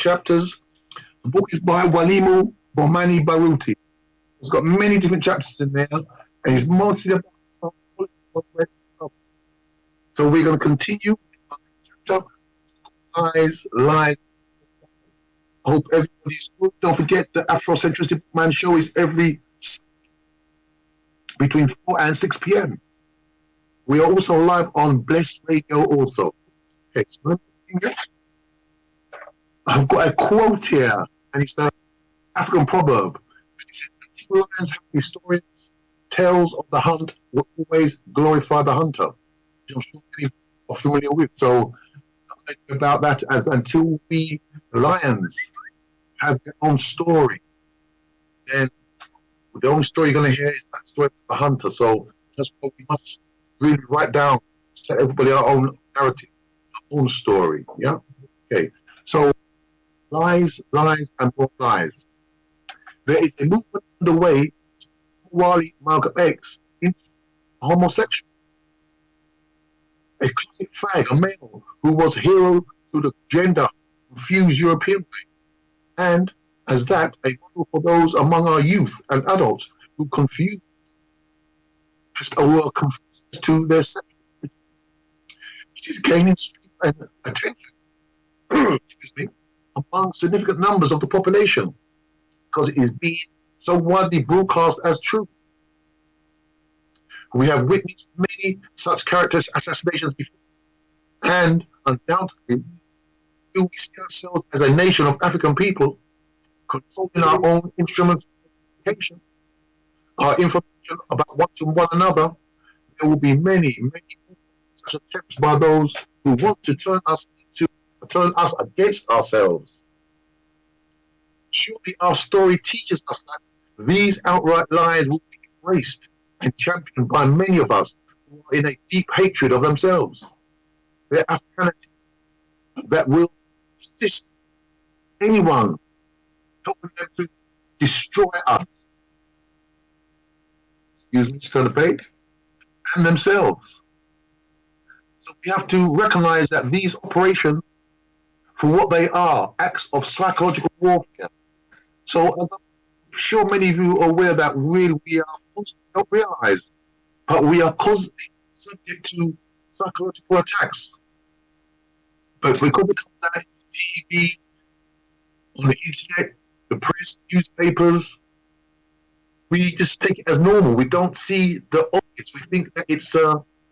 chapters. The book is by Walimu Bomani Baruti. It's got many different chapters in there, and it's mostly about psychology. So we're going to continue with chapter lies. I hope everybody's good. Don't forget the Afrocentricity Bookman Show is every between 4 and 6 p.m. We are also live on Blessed Radio also. Excellent. I've got a quote here, and it's an African proverb. It says, "Until lions have historians, tales of the hunt will always glorify the hunter," which I'm sure many are familiar with. So about that, as until the lions have their own story, then the only story you're going to hear is that story of the hunter. So that's what we must really write down, tell everybody our own narrative, our own story. Yeah? Okay. So lies, and more lies. There is a movement underway to Wally Malcolm X into a homosexual. A classic fag, a male who was hero to the gender confused European way, and as that, a model for those among our youth and adults who confused or were confused to their sexual identities. It is gaining strength and attention excuse me, among significant numbers of the population because it is being so widely broadcast as true. We have witnessed many such character assassinations before, and undoubtedly, still we see ourselves as a nation of African people controlling our own instruments of communication, our information about one another. There will be many such attempts by those who want to turn us against ourselves. Surely our story teaches us that these outright lies will be embraced and championed by many of us who are in a deep hatred of themselves. Their Africanity that will assist anyone helping them to destroy us. Excuse me, just turn the page. And themselves. So we have to recognize that these operations, for what they are, acts of psychological warfare. So as I'm sure many of you are aware that really we are constantly, don't realize, but we are constantly subject to psychological attacks. But because it comes out on TV, on the internet, the press, newspapers, we just take it as normal. We don't see the obvious. We think that we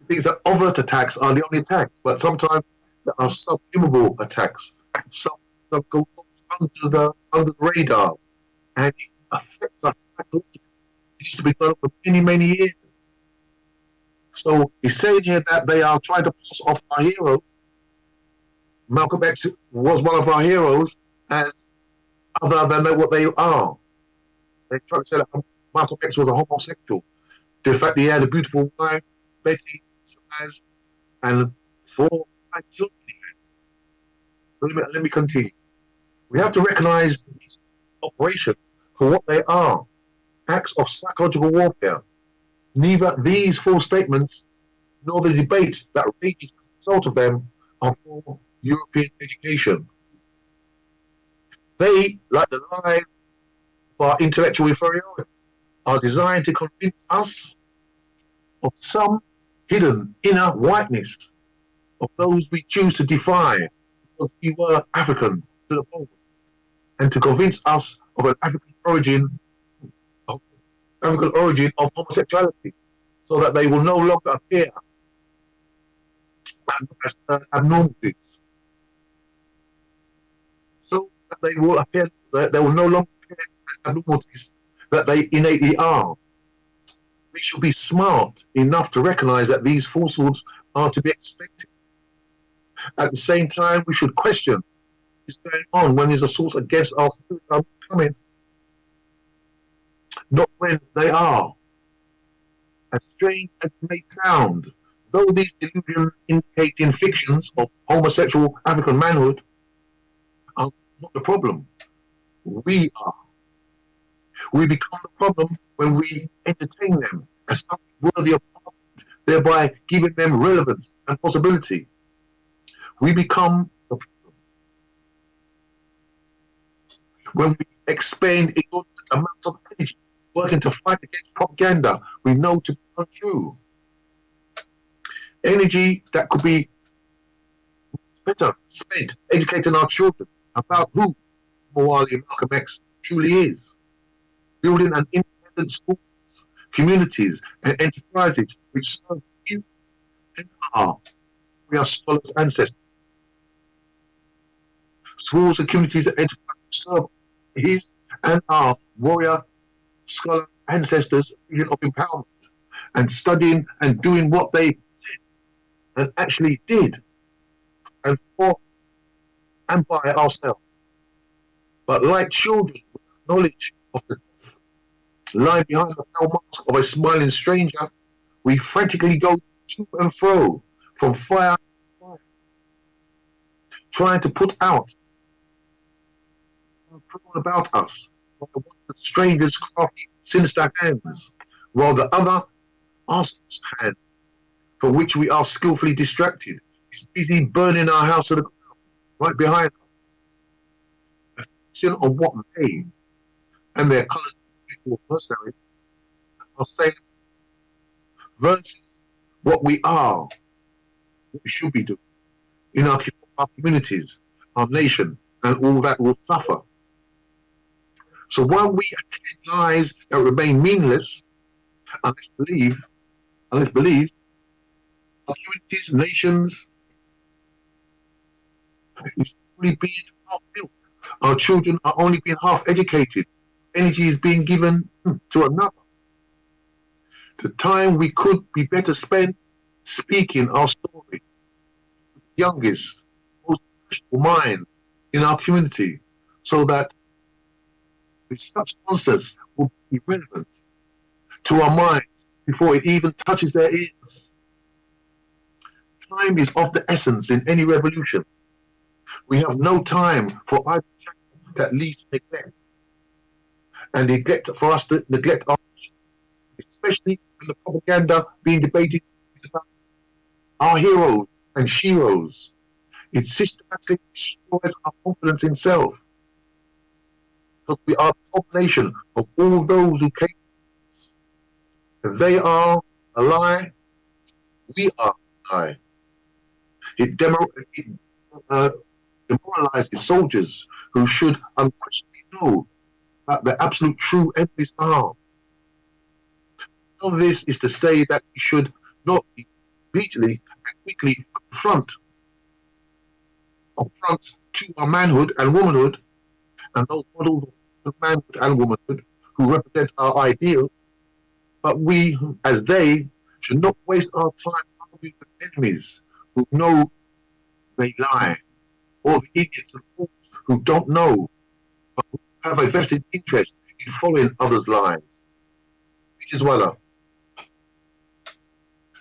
think that overt attacks are the only attack, but sometimes there are subliminal attacks. Some go under the radar, and it affects us psychologically. It used to be done for many years. So he's saying here that they are trying to pass off our hero. Malcolm X was one of our heroes as other than what they are. They try to say that Malcolm X was a homosexual. The fact that he had a beautiful wife, Betty, and 4 or 5 children. So let me continue. We have to recognize these operations for what they are, acts of psychological warfare. Neither these false statements nor the debates that rages as a result of them are for European education. They, like the lies of our intellectual inferiority, are designed to convince us of some hidden inner whiteness of those we choose to defy because we were African to the bone, and to convince us of an African origin of homosexuality, so that they will no longer appear as abnormalities. So that they will appear, that they will no longer appear as abnormalities that they innately are. We should be smart enough to recognize that these falsehoods are to be expected. At the same time, we should question what is going on when there's assaults against our spirit are coming, not when they are. As strange as it may sound, though these delusions indicate in fictions of homosexual African manhood are not the problem. We are. We become the problem when we entertain them as something worthy of argument, thereby giving them relevance and possibility. We become the problem. When we expend inordinate amounts of energy working to fight against propaganda we know to be untrue. Energy that could be better spent educating our children about who Mawali Malcolm X truly is, building an independent schools, communities, and enterprises which serve you and our scholars' ancestors. Schools and communities and enterprises which serve his and our warrior scholar ancestors' vision of empowerment and studying and doing what they said and actually did and for and by ourselves. But like children with knowledge of the death lying behind the pale mask of a smiling stranger, we frantically go to and fro from fire to fire, trying to put out and thrown about us by the one of the stranger's crafty, sinister hands, while the other, arsonist's hand, for which we are skillfully distracted, is busy burning our house to the ground right behind us, focusing on what they and their coloured mercenaries are saying versus what we are, what we should be doing in our communities, our nation, and all that will suffer. So while we attend lies that remain meaningless, unless believe, our communities, nations, is only being half built. Our children are only being half educated. Energy is being given to another. The time we could be better spent speaking our story, the youngest, most impressionable minds in our community, so that such nonsense will be irrelevant to our minds before it even touches their ears. Time is of the essence in any revolution. We have no time for idle chat that leads to neglect, and neglect for us to neglect our, especially when the propaganda being debated is about our heroes and sheroes. It systematically destroys our confidence in self, because we are a combination of all those who came. If they are a lie, we are a lie. It demoralizes soldiers who should unquestionably know what the absolute true enemies are. All this is to say that we should not immediately and quickly confront to our manhood and womanhood and those models of manhood and womanhood who represent our ideal, but we, as they, should not waste our time arguing with enemies who know they lie, or the idiots and fools who don't know, but who have a vested interest in following others' lives. Which is well.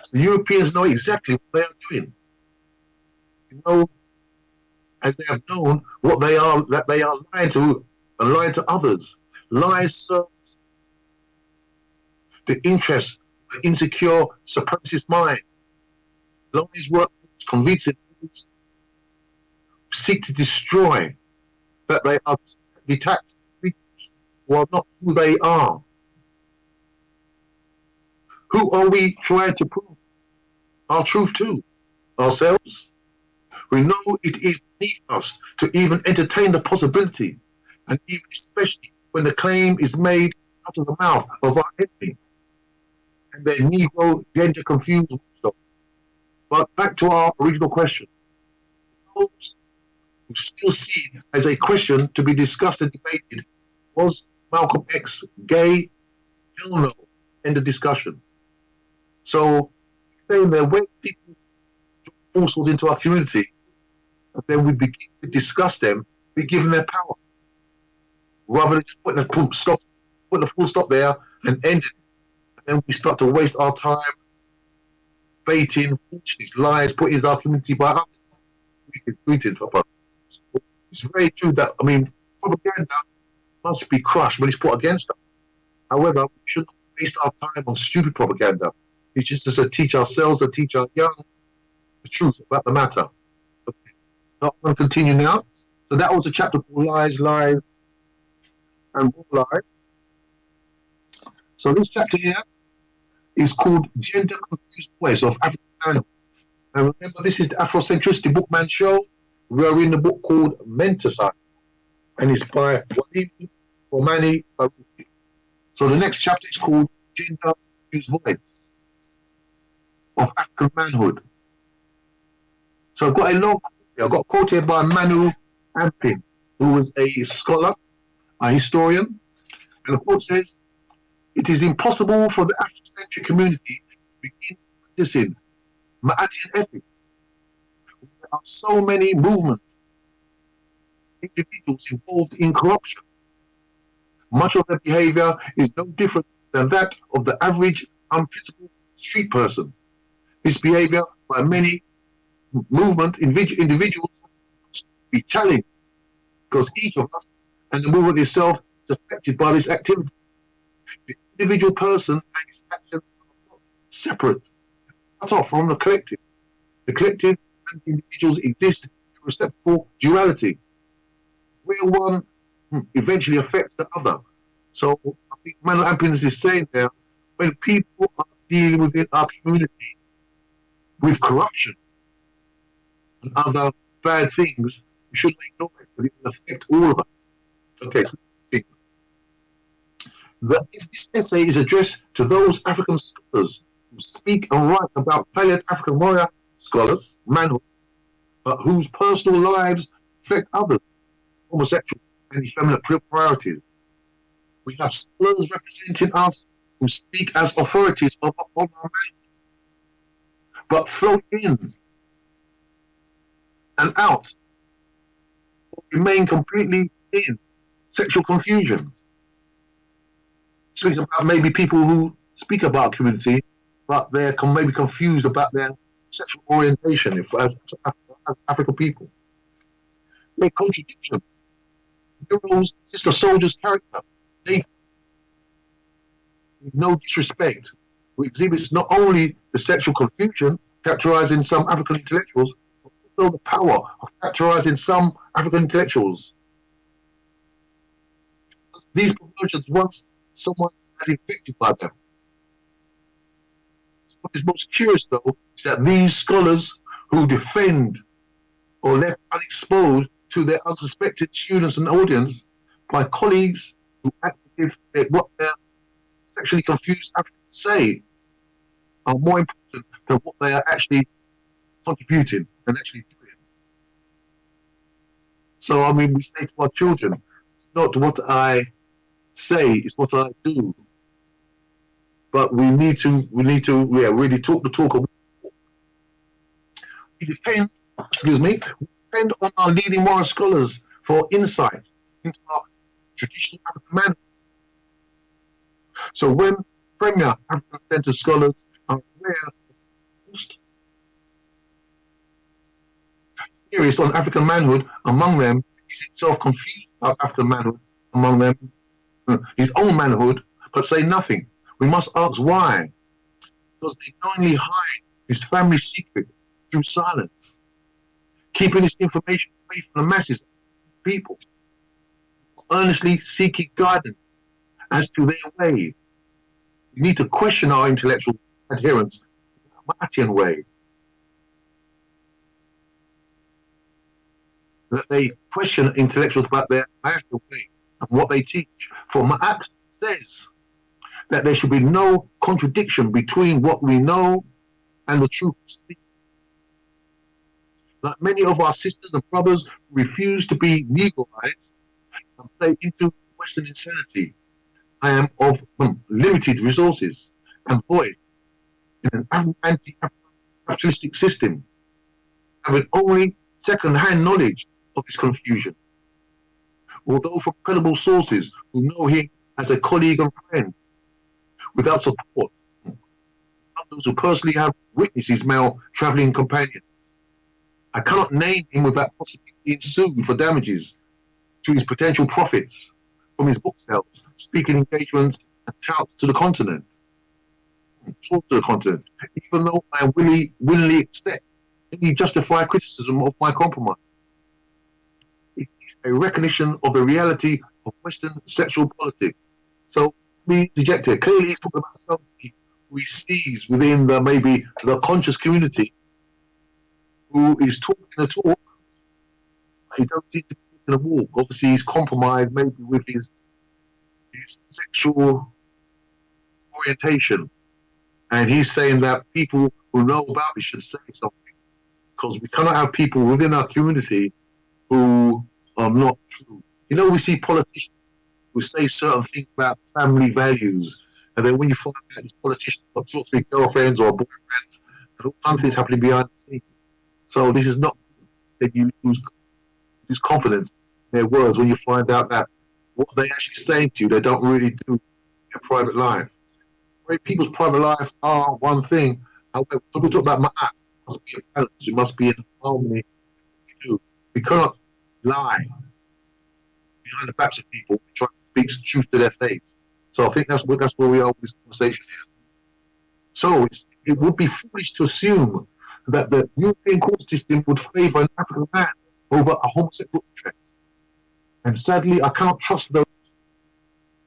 So Europeans know exactly what they are doing. They know, as they have known, what they are, that they are lying to and lying to others. Lies serve the interest of the insecure, supremacist mind. Lies work towards convincing those who seek to destroy that they are detached people who are not who they are. Who are we trying to prove our truth to? Ourselves? We know it is beneath us to even entertain the possibility, and even especially when the claim is made out of the mouth of our enemy and their Negro gender confused watchdog. But back to our original question. Those who still see it as a question to be discussed and debated, was Malcolm X gay? Hell no. End of discussion. So, saying there, when people drop forces into our community, and then we begin to discuss them, we give them their power. Rather than just putting a full stop there and end it. And then we start to waste our time baiting, these lies, put in our community by others. It's very true that, propaganda must be crushed when it's put against us. However, we shouldn't waste our time on stupid propaganda. It's just to teach ourselves and teach our young the truth about the matter. Okay. So I'm going to continue now. So that was a chapter called Lies, Lies, and real life. So this chapter here is called Gender Confused Voice of African Man. And remember, this is the Afrocentricity Bookman Show. We are in the book called Menticide, and it's by Walidi Omani Baruti. So the next chapter is called Gender Confused Voice of African Manhood. So I've got a long quote here. I've got a quote here by Manu Ampin, who was a scholar, a historian. And the quote says, "It is impossible for the Afrocentric community to begin practicing Ma'atian ethics. There are so many movements, individuals involved in corruption. Much of their behavior is no different than that of the average unprincipled street person. This behavior by many movement individuals must be challenged because each of us and the movement itself is affected by this activity. The individual person and his actions are not separate, cut off from the collective. The collective and individuals exist in a reciprocal duality, where one eventually affects the other." So I think Manuel Ampins is saying there, when people are dealing within our community with corruption and other bad things, we shouldn't ignore it, but it will affect all of us. Okay, so this essay is addressed to those African scholars who speak and write about valiant African warrior scholars, manhood, but whose personal lives reflect others, homosexual and effeminate priorities. We have scholars representing us who speak as authorities on our manhood, but float in and out, or remain completely in sexual confusion. Speaking about maybe people who speak about community, but they're maybe confused about their sexual orientation as African people. Their contradiction. Heroes, Sister Soldier's character, Nathan, with no disrespect, who exhibits not only the sexual confusion characterizing some African intellectuals, but also the power of characterizing some African intellectuals. These perversions, once someone is infected by them. What is most curious, though, is that these scholars who defend or left unexposed to their unsuspected students and audience by colleagues who actively what their sexually confused Africans say are more important than what they are actually contributing and actually doing. So, I mean, we say to our children, it's not what I say, it's what I do. But we need to really talk the talk of we depend on our leading moral scholars for insight into our traditional African manhood. So when premier African-centered scholars are aware of the most serious on African manhood among them, is himself confused about African manhood among them, his own manhood, but say nothing. We must ask why. Because they knowingly hide his family secret through silence, keeping this information away from the masses of people, earnestly seeking guidance as to their way. We need to question our intellectual adherence to the Ma'atian way. That they question intellectuals about their Ma'atian way and what they teach. For Ma'at says that there should be no contradiction between what we know and the truth we speak. Like many of our sisters and brothers who refuse to be legalized and play into Western insanity, I am of limited resources and voice in an anti-capitalistic system, having only second-hand knowledge of this confusion. Although from credible sources who know him as a colleague and friend, without support, others who personally have witnessed his male travelling companions, I cannot name him without possibly being sued for damages to his potential profits from his book sales, speaking engagements, and touts to the continent. Talk to the continent, even though I willingly accept any justified criticism of my compromise. It is a recognition of the reality of Western sexual politics. So we deject here. Clearly, he's talking about somebody who he sees within maybe the conscious community who is talking the talk. He doesn't seem to be taking a walk. Obviously, he's compromised maybe with his sexual orientation. And he's saying that people who know about it should say something, because we cannot have people within our community who are not true. You know, we see politicians who say certain things about family values, and then when you find out these politicians got 2 or 3 girlfriends or boyfriends, and all kinds of things happening behind the scenes. So this is not that you lose confidence in their words when you find out that what they actually saying to you, they don't really do in their private life. People's private life are one thing. However, when we talk about ma'at, it must be a balance. It must be in harmony. We cannot lie behind the backs of people and try to speak truth to their face. So I think that's where we are with this conversation here. So it would be foolish to assume that the European court system would favour an African man over a homosexual interest. And sadly, I cannot trust those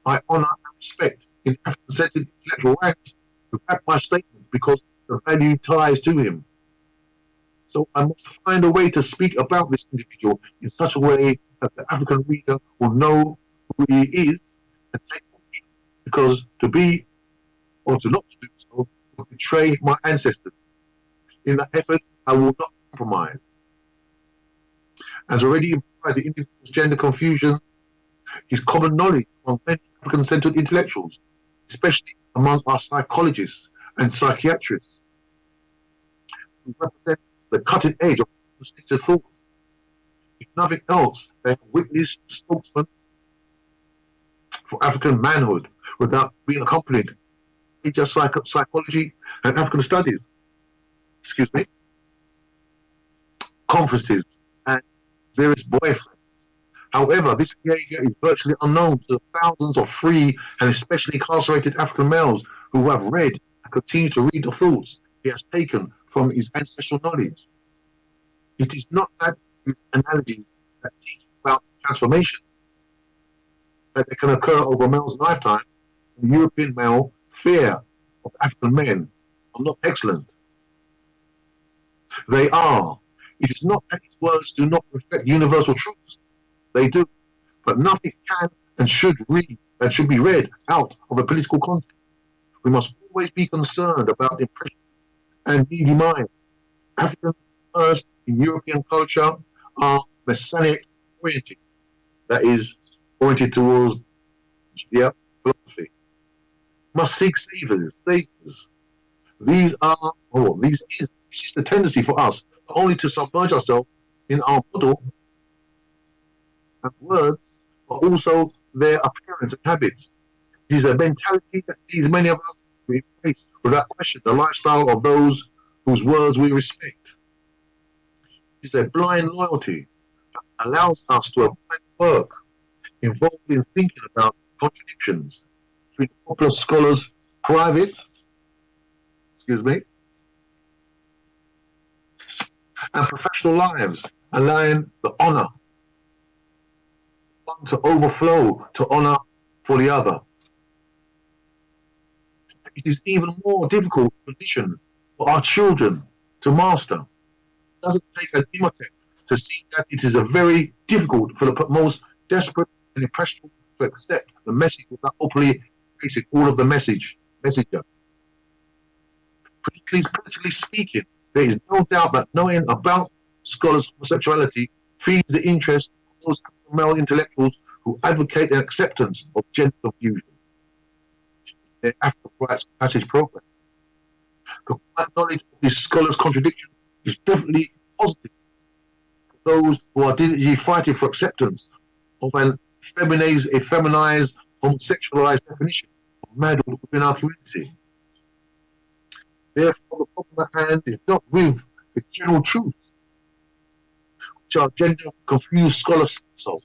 I honour and respect in African-centred intellectual ranks to back my statement because the value ties to him. So I must find a way to speak about this individual in such a way that the African reader will know who he is and take action. Because to be or to not do so will betray my ancestors. In that effort, I will not compromise. As already implied, the individual's gender confusion is common knowledge among many African-centred intellectuals, especially among our psychologists and psychiatrists, who represent the cutting edge of instinctive thought. If nothing else, they have witnessed the spokesman for African manhood without being accompanied by just psychology and African studies. Conferences and various boyfriends. However, this behavior is virtually unknown to the thousands of free and especially incarcerated African males who have read and continue to read the thoughts he has taken from his ancestral knowledge. It is not that these analogies that teach about transformation that they can occur over a male's lifetime. The European male fear of African men are not excellent. They are. It is not that his words do not reflect universal truths. They do. But nothing can and should be read out of a political context. We must always be concerned about impression and needy minds. Africans first in European culture are Messianic oriented. That is oriented towards philosophy. Must seek savers. This is the tendency for us not only to submerge ourselves in our model and words, but also their appearance and habits. It is a mentality that leads many of us to embrace without question the lifestyle of those whose words we respect. It is a blind loyalty that allows us to avoid work involved in thinking about contradictions between popular scholars' private, and professional lives, allowing the honour one to overflow to honour for the other. It is even more difficult condition for our children to master. It doesn't take an imhotep to see that it is a very difficult for the most desperate and impressionable to accept the message without openly facing all of the messenger. Politically speaking, there is no doubt that knowing about scholars' homosexuality feeds the interest of those male intellectuals who advocate the acceptance of gender confusion. Their African Rights Passage program. The knowledge of this scholar's contradiction is definitely positive for those who are diligently fighting for acceptance of a feminized, homosexualized definition of manhood within our community. Therefore, the problem at hand is not with the general truths, which our gender confused scholars solve.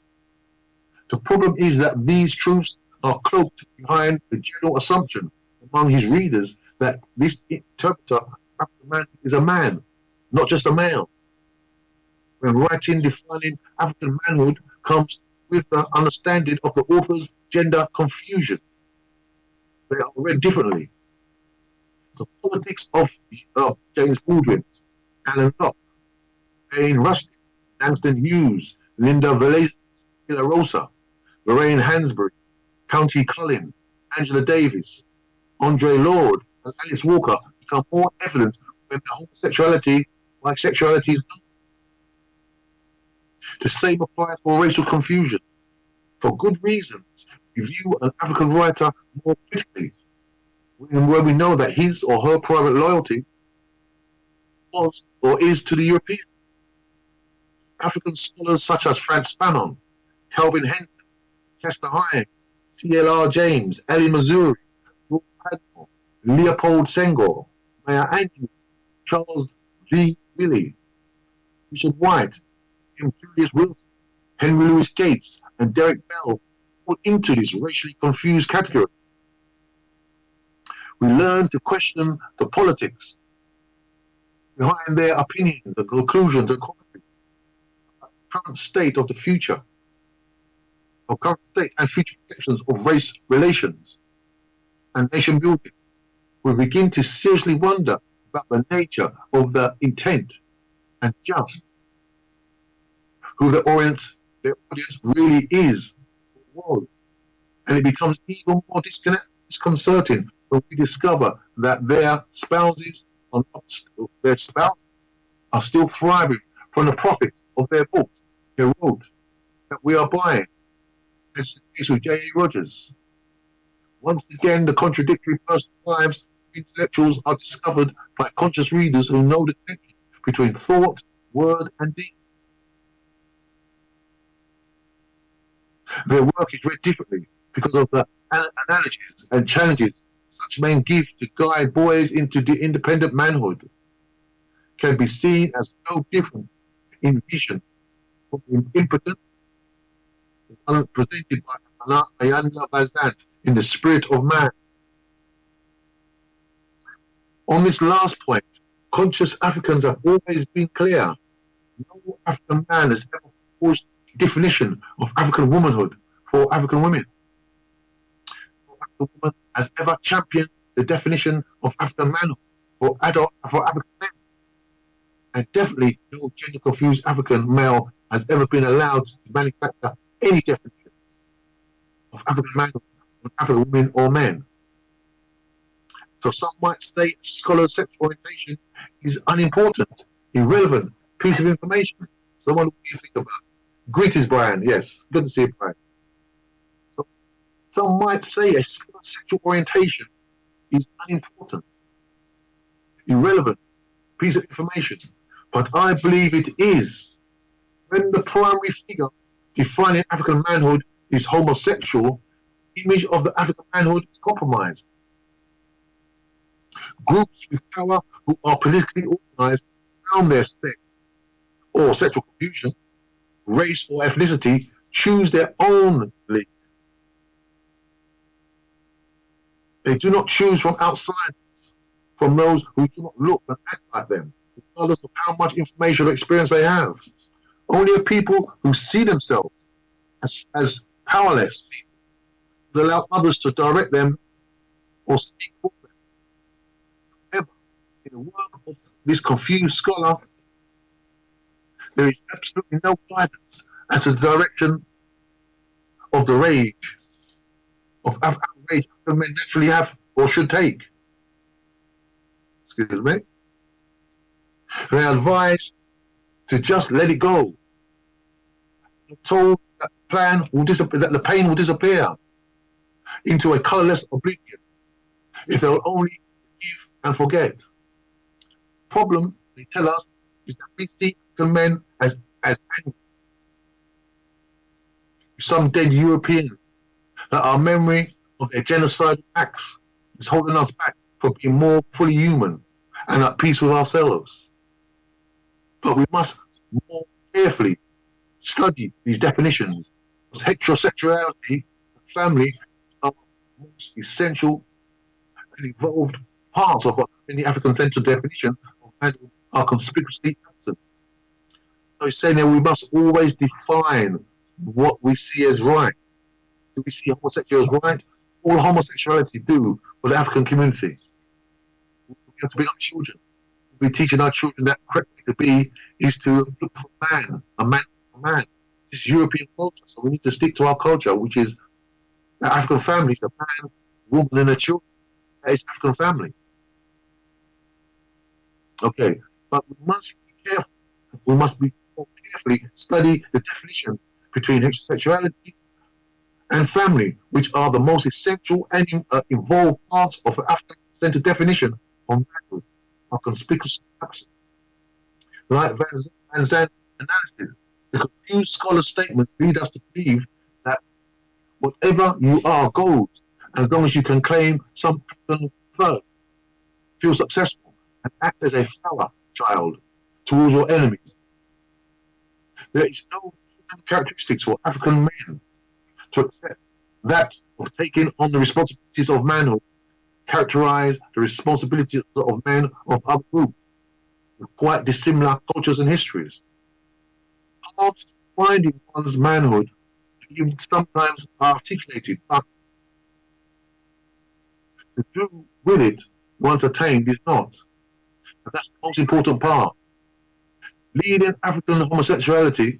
The problem is that these truths are cloaked behind the general assumption among his readers that this interpreter, African man, is a man, not just a male. When writing defining African manhood comes with the understanding of the author's gender confusion. They are read differently. The Politics of James Baldwin, Alan Locke, Jane Ruskin, Langston Hughes, Linda Villarosa, Lorraine Hansberry, County Cullen, Angela Davis, Andre Lord, and Alice Walker become more evident when the homosexuality, bisexuality is known. The same applies for racial confusion. For good reasons, we view an African writer more critically when we know that his or her private loyalty was or is to the European. African scholars such as Frantz Fanon, Calvin Henson, Chester Hines, C.L.R. James, Elie Mazuri, George Padmore, Leopold Senghor, Maya Angelou, Charles Lee Willie, Richard White, Jim Julius Wilson, Henry Louis Gates, and Derek Bell fall into this racially confused category. We learn to question the politics behind their opinions and conclusions and commentaries, the current state of the future, or current state and future projections of race relations and nation building. We begin to seriously wonder about the nature of the intent and just who their audience really is or was. And it becomes even more disconcerting when we discover that their spouses are still thriving from the profits of their books they wrote that we are buying. This is the case with J.A. Rogers. Once again, the contradictory personal lives of intellectuals are discovered by conscious readers who know the connection between thought, word, and deed. Their work is read differently because of the analogies and challenges such men give to guide boys into the independent manhood. Can be seen as no different in vision from the impotent presented by Ayanda Bazant in The Spirit of Man. On this last point, conscious Africans have always been clear. No African man has ever forced the definition of African womanhood for African women. No African woman has ever championed the definition of African manhood for African men. And definitely no gender-confused African male has ever been allowed to manufacture any definition of African manhood for African women or men. So some might say a scholar's sexual orientation is unimportant, irrelevant piece of information. Someone, what do you think about? Greetings, Brian. Yes, good to see you, Brian. So some might say a scholar's sexual orientation is unimportant, irrelevant piece of information. But I believe it is. When the primary figure defining African manhood is homosexual, the image of the African manhood is compromised. Groups with power who are politically organized around their sex or sexual confusion, race or ethnicity choose their own league. They do not choose from outsiders, from those who do not look and act like them, regardless of how much information or experience they have. Only a people who see themselves as powerless will allow others to direct them or speak for them. However, in the work of this confused scholar, there is absolutely no guidance as to the direction of the rage of outrage that men naturally have or should take. Excuse me. They are advised to just let it go. They're told that the pain will disappear into a colourless oblivion if they'll only forgive and forget. Problem, they tell us, is that we see African men as angry. Some dead European, that our memory of their genocidal acts is holding us back from being more fully human and at peace with ourselves. But we must more carefully study these definitions, because heterosexuality and family are the most essential and evolved parts of what in the African-centered definition of manhood are conspicuously absent. So he's saying that we must always define what we see as right. Do we see homosexuality as right? All homosexuality do for the African community. We have to bring up children. We're teaching our children that the correct way to be is to look for man, a man for man. This is European culture, so we need to stick to our culture, which is the African family, a man, woman, and a children. That is African family. Okay, but we must be careful. We must be more carefully study the definition between heterosexuality and family, which are the most essential and involved parts of the African-centered definition of manhood, are conspicuously absent. Like Van Zandt's analysis, the confused scholar statements lead us to believe that whatever you are goes, as long as you can claim some African birth, feel successful, and act as a flower child towards your enemies. There is no characteristics for African men to accept that of taking on the responsibilities of manhood, characterize the responsibilities of men of other groups with quite dissimilar cultures and histories. Paths to finding one's manhood even sometimes are articulated, but to do with it once attained is not. And that's the most important part. Leading African homosexuality,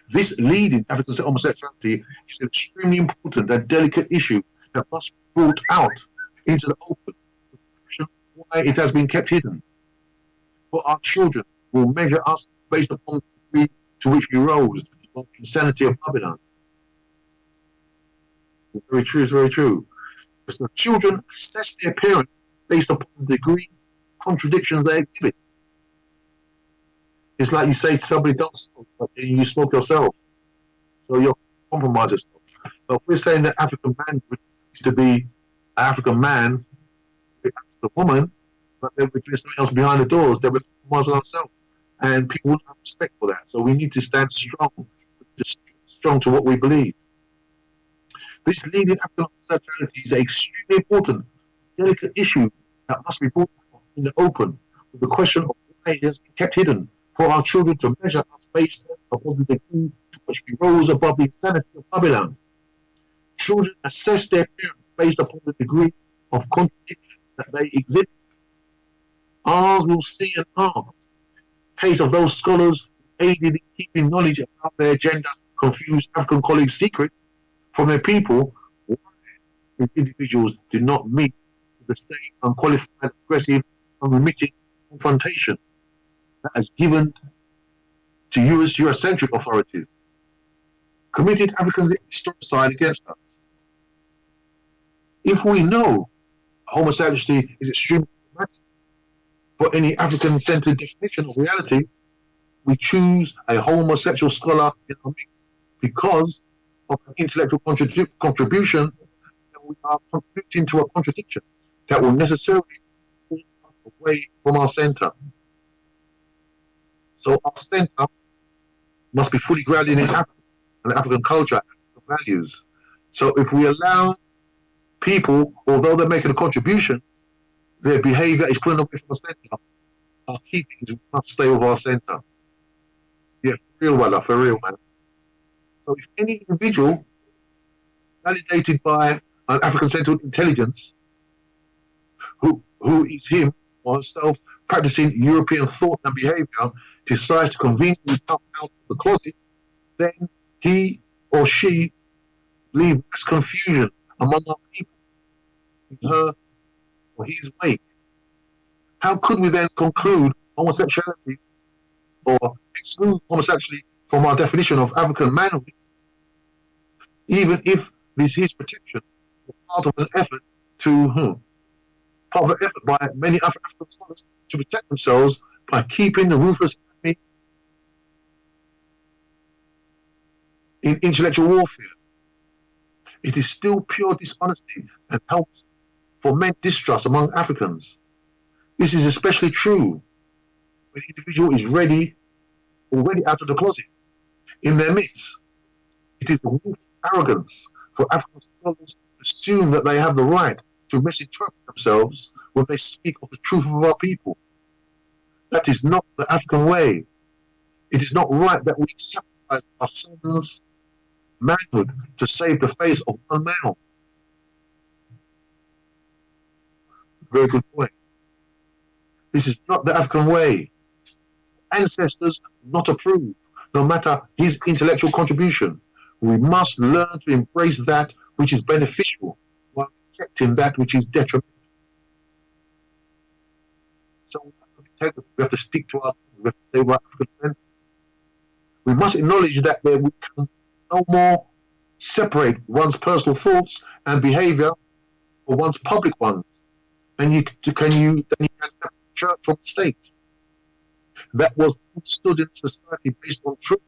this leading African homosexuality is an extremely important and delicate issue that must be brought out into the open, why it has been kept hidden. For our children will measure us based upon the degree to which we rose above the insanity of Babylon. It's very true, it's very true. Because the children assess their parents based upon the degree of contradictions they exhibit. It's like you say to somebody, don't smoke, but you smoke yourself. So you're compromised. So if we're saying that African man needs to be an African man, the woman, but then we're doing something else behind the doors, then we're compromising ourselves. And people wouldn't have respect for that. So we need to stand strong, strong to what we believe. This leading African homosexuality is an extremely important, delicate issue that must be brought in the open, with the question of why it has been kept hidden for our children to measure us based upon the degree to which we rose above the insanity of Babylon. Children assess their parents based upon the degree of contradiction that they exhibit. Ours will see and ask. Case of those scholars who aided in keeping knowledge about their gender confused African colleagues' secret from their people, why these individuals did not meet the same unqualified, aggressive, unremitting confrontation that is given to Eurocentric authorities. Committed Africans historicide against us. If we know homosexuality is extremely problematic for any African-centered definition of reality, we choose a homosexual scholar in our midst because of an intellectual contribution that we are contributing to a contradiction that will necessarily pull us away from our center. So our center must be fully grounded in Africa and African culture and values. So if we allow people, although they're making a contribution, their behavior is pulling away from the center, our key thing is we must stay with our center. Yeah, for real, brother, for real, man. So if any individual validated by an African-centered intelligence who is him or herself practicing European thought and behavior decides to conveniently come out of the closet, then he or she leaves mass confusion among our people in her or his wake. How could we then conclude homosexuality or exclude homosexuality from our definition of African manhood, even if this is protection was part of an effort part of an effort by many African scholars to protect themselves by keeping the ruthless enemy in intellectual warfare. It is still pure dishonesty and helps foment distrust among Africans. This is especially true when the individual is already out of the closet in their midst. It is the wolf arrogance for African scholars to assume that they have the right to misinterpret themselves when they speak of the truth of our people. That is not the African way. It is not right that we sacrifice our sons, manhood to save the face of one male. Very good point. This is not the African way. Ancestors not approve, no matter his intellectual contribution. We must learn to embrace that which is beneficial while rejecting that which is detrimental. So we have to stick to our, we have to stay with African men. We must acknowledge that we can no more separate one's personal thoughts and behavior or one's public ones. And you can separate the church from the state. That was understood in society based on truth.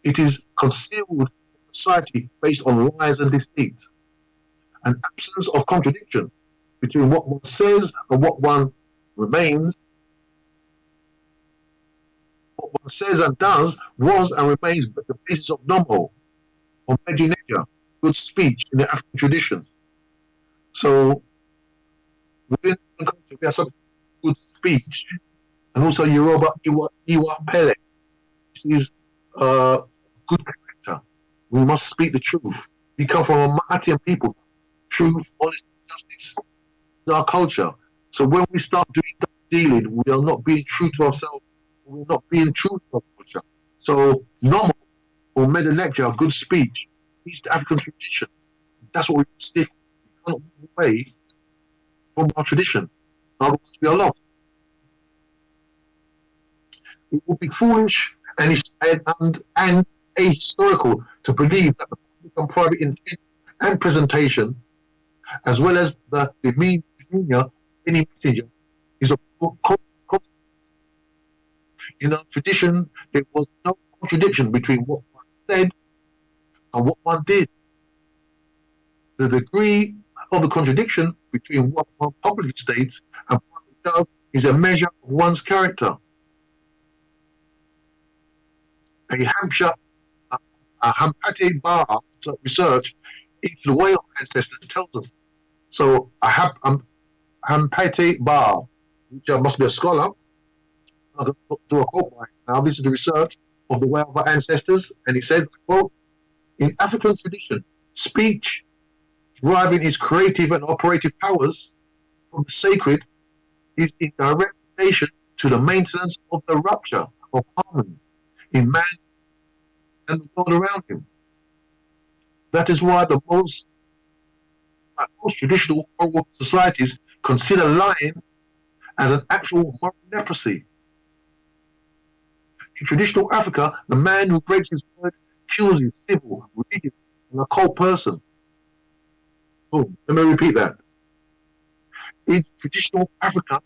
It is concealed in society based on lies and deceit. An absence of contradiction between what one says and what one remains. What one says and does was and remains the basis of nomo, or mejineja, good speech in the African tradition. So within the culture, we have something good speech, and also Yoruba Iwa Pele. This is good character. We must speak the truth. We come from a Mahatian people. Truth, honesty, justice is our culture. So when we start doing dealing, we are not being true to ourselves. We're not being true to our culture. So normal or medalecture, good speech, East African tradition. That's what we stick. We can't move away from our tradition. Otherwise we are lost. It would be foolish and ahistorical to believe that the public and private intent and presentation, as well as the demeanor of any messenger, is of consequence. In our tradition, there was no contradiction between what one said and what one did. The degree of the contradiction between what one publicly states and what one does is a measure of one's character. A Hampate Bar research into the way of ancestors tells us. So Hampate Bar, which must be a scholar, I'm going to do a quote right now. This is the research of the way of our ancestors, and he says, quote, in African tradition, speech, deriving its creative and operative powers from the sacred, is in direct relation to the maintenance of the rupture of harmony in man and the world around him. That is why most traditional oral societies consider lying as an actual moral leprosy. In traditional Africa, the man who breaks his word kills his civil, religious, and occult person. Oh, let me repeat that. In traditional Africa,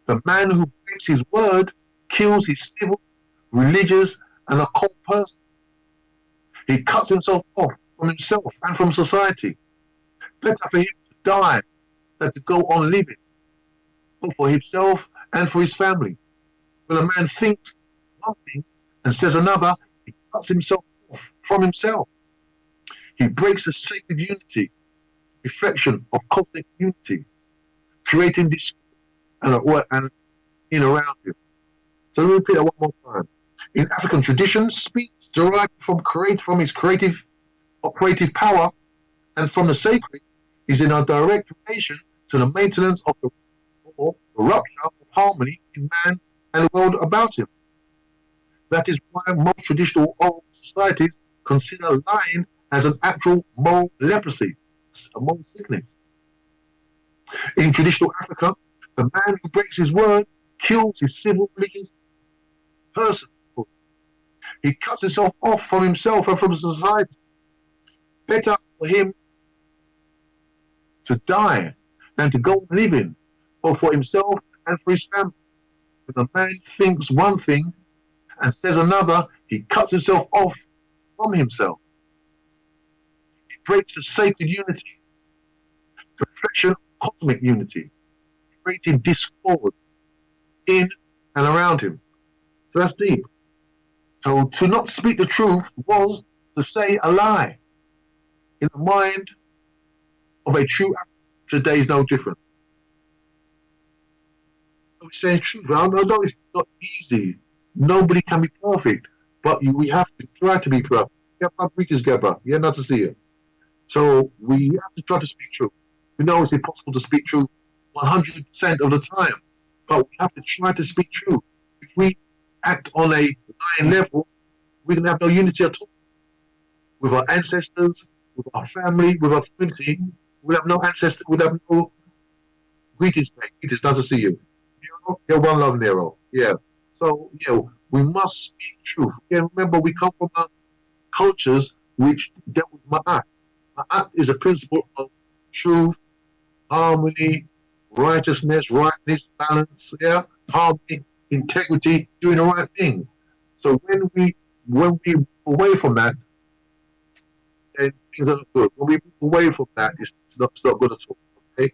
the man who breaks his word kills his civil, religious, and occult person. He cuts himself off from himself and from society. Better for him to die than to go on living, both for himself and for his family. When a man thinks one thing and says another, he cuts himself off from himself. He breaks the sacred unity, reflection of cosmic unity, creating this and in around him. So let me repeat that one more time. In African tradition, speech derived from its creative operative power and from the sacred is in a direct relation to the maintenance of the rupture of harmony in man and the world about him. That is why most traditional oral societies consider lying as an actual moral leprosy, a moral sickness. In traditional Africa, the man who breaks his word kills his civil religious person. He cuts himself off from himself and from society. Better for him to die than to go on living, both for himself and for his family. When a man thinks one thing and says another, he cuts himself off from himself. He breaks the sacred unity, the reflection of cosmic unity, creating discord in and around him. So that's deep. So to not speak the truth was to say a lie. In the mind of a true African, today is no different. So we say truth. I know it's not easy. Nobody can be perfect. but we have to try to be proactive. Yeah, greetings, Gabba. Yeah, nice to see you. So we have to try to speak truth. We know it's impossible to speak truth 100% of the time, but we have to try to speak truth. If we act on a lying level, we can have no unity at all with our ancestors, with our family, with our community. We have no ancestor. We have no greetings, mate. Greetings, nice to see you. Nero? Yeah, one love, Nero. Yeah. So we must speak truth. Yeah, remember we come from cultures which dealt with ma'at. Ma'at is a principle of truth, harmony, righteousness, rightness, balance, yeah, harmony, integrity, doing the right thing. So when we move away from that, then things are not good. When we move away from that, it's not good at all. Okay?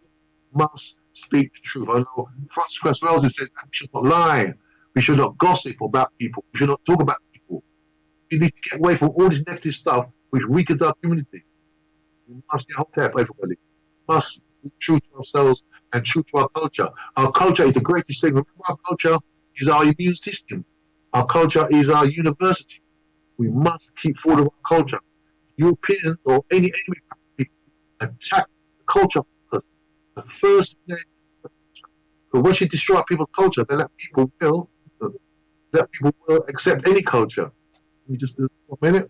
Must speak the truth. I know Francis Cress Wells says that we should not lie, we should not gossip about people, we should not talk about people. We need to get away from all this negative stuff which weakens our community. We must get hold of everybody. We must be true to ourselves and true to our culture. Our culture is the greatest thing. Remember, our culture is our immune system. Our culture is our university. We must keep forward of our culture. Europeans or any enemy people attack the culture first. The first thing but once you destroy people's culture, then that people will accept any culture. Let me just do 1 minute.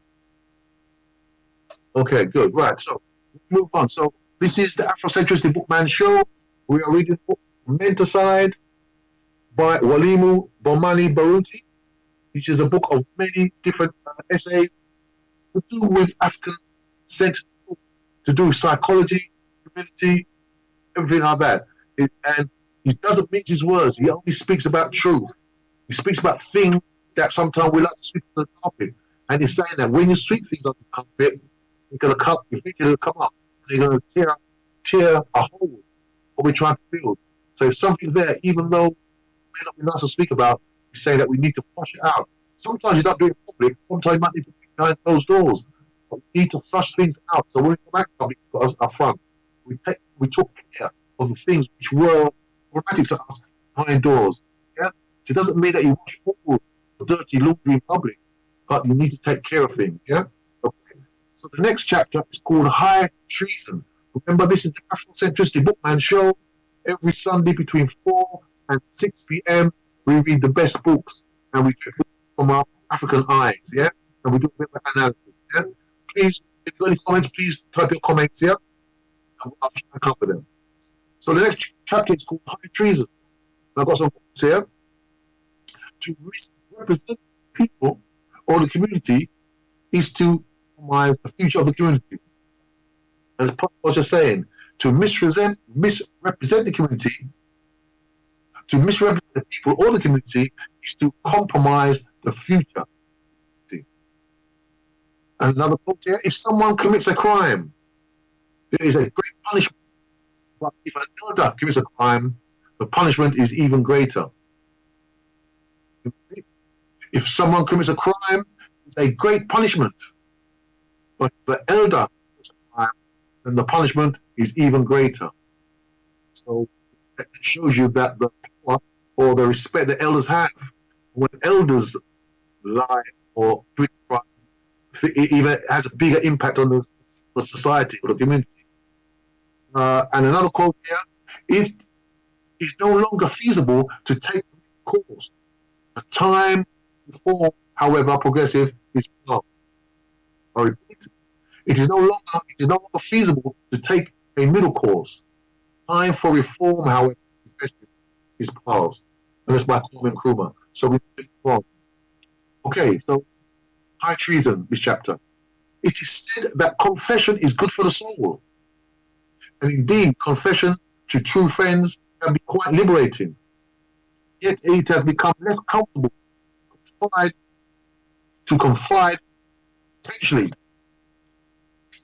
Okay, good. Right, so move on. So this is the Afrocentricity Bookman Show. We are reading book Menticide by Walimu Bomani Baruti, which is a book of many different essays to do with African-centered thought, to do with psychology, community, everything like that. And he doesn't mix his words. He only speaks about truth. He speaks about things that sometimes we like to sweep under the carpet. And he's saying that when you sweep things under the carpet, you're going to come, you think it'll come up, and you're going to tear a hole what we're trying to build. So if something's there, even though it may not be nice to speak about, we say that we need to flush it out. Sometimes you don't do it in public. Sometimes you might need to do it behind closed doors. But we need to flush things out. So when we come back public up front, we took care of the things which were traumatic to us behind doors. Yeah, so it doesn't mean that you wash all the dirty laundry in public, but you need to take care of things. Yeah. Okay. So the next chapter is called High Treason. Remember, this is the Afrocentricity Bookman Show. Every Sunday between 4 and 6 p.m. we read the best books and we do it from our African eyes. Yeah, and we do a bit of analysis. Yeah. Please, if you've got any comments, please type your comments here, and I'll try and cover them. So the next chapter is called High Treason. I've got some quotes here. To represent people or the community is to compromise the future of the community. As Paul was just saying, to misrepresent the community, to misrepresent the people or the community is to compromise the future. And another quote here, if someone commits a crime, there is a great punishment. But if an elder commits a crime, the punishment is even greater. If someone commits a crime, it's a great punishment. But if the elder commits a crime, then the punishment is even greater. So it shows you that the power or the respect that elders have. When elders lie or commit crime, it even has a bigger impact on the society or the community. And another quote here, if it's no longer feasible to take the course, the time reform, however progressive, is past. I repeat, it is no longer feasible to take a middle course. Time for reform, however progressive, is past. And that's by Kwame Nkrumah. So we think wrong. Okay, so High Treason, this chapter. It is said that confession is good for the soul. And indeed, confession to true friends can be quite liberating. Yet it has become less comfortable to confide potentially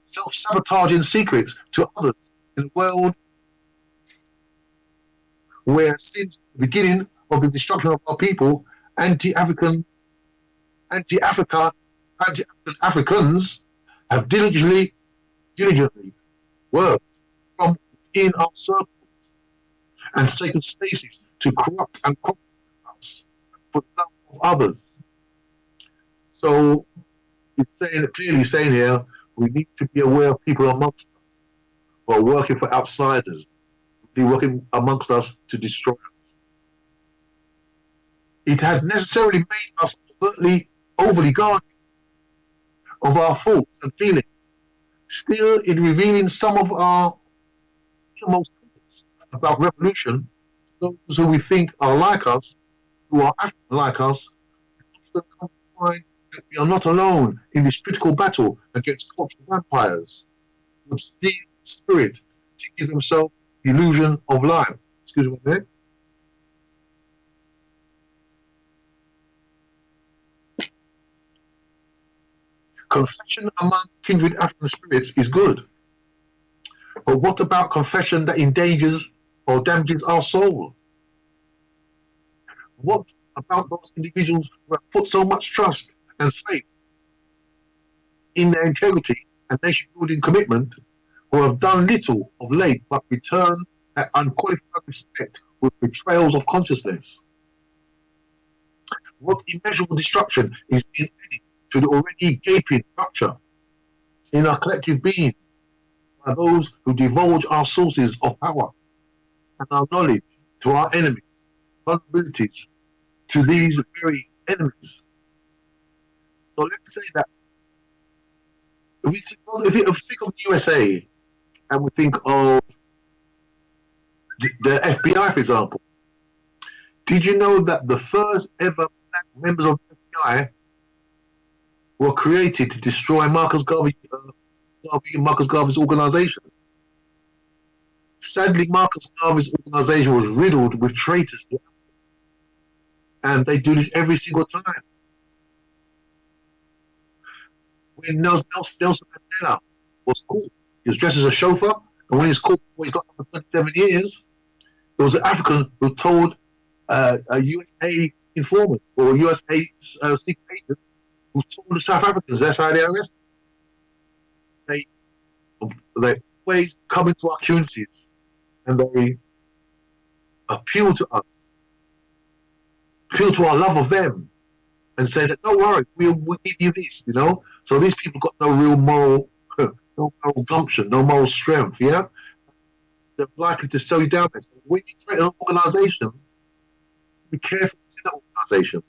self-sabotaging secrets to others in a world where since the beginning of the destruction of our people, anti-African Africans have diligently worked from within our circles and sacred spaces to corrupt and compromise us for the love of others. So it's clearly saying here, we need to be aware of people amongst us who are working for outsiders, who are working amongst us to destroy us. It has necessarily made us overly guarded of our thoughts and feelings, still in revealing some of our most thoughts about revolution. Those who we think are like us, who are African like us, often come to find that we are not alone in this critical battle against cultural vampires who steal spirit to give themselves the illusion of life. Excuse me a minute. Confession among kindred African spirits is good. But what about confession that endangers or damages our soul? What about those individuals who have put so much trust and faith in their integrity and nation-building commitment, who have done little of late but return that unqualified respect with betrayals of consciousness? What immeasurable destruction is being added to the already gaping rupture in our collective being by those who divulge our sources of power and our knowledge to our enemies, vulnerabilities to these very enemies? So let me say that if we think of the USA and we think of the FBI, for example, did you know that the first ever black members of the FBI were created to destroy Marcus Garvey's organization? Sadly, Marcus Garvey's organization was riddled with traitors, and they do this every single time. When Nelson Mandela was caught, he was dressed as a chauffeur, and when he was caught before he got up for 27 years, there was an African who told a USA informant or a USA secret agent who told the South Africans that's how they arrested. They always come into our communities and they appeal to us, appeal to our love of them, and say that don't worry, we'll give you this, you know. So these people got no real moral, no moral gumption, no moral strength. Yeah, they're likely to sell you down. So when you create an organization, be careful in that organization,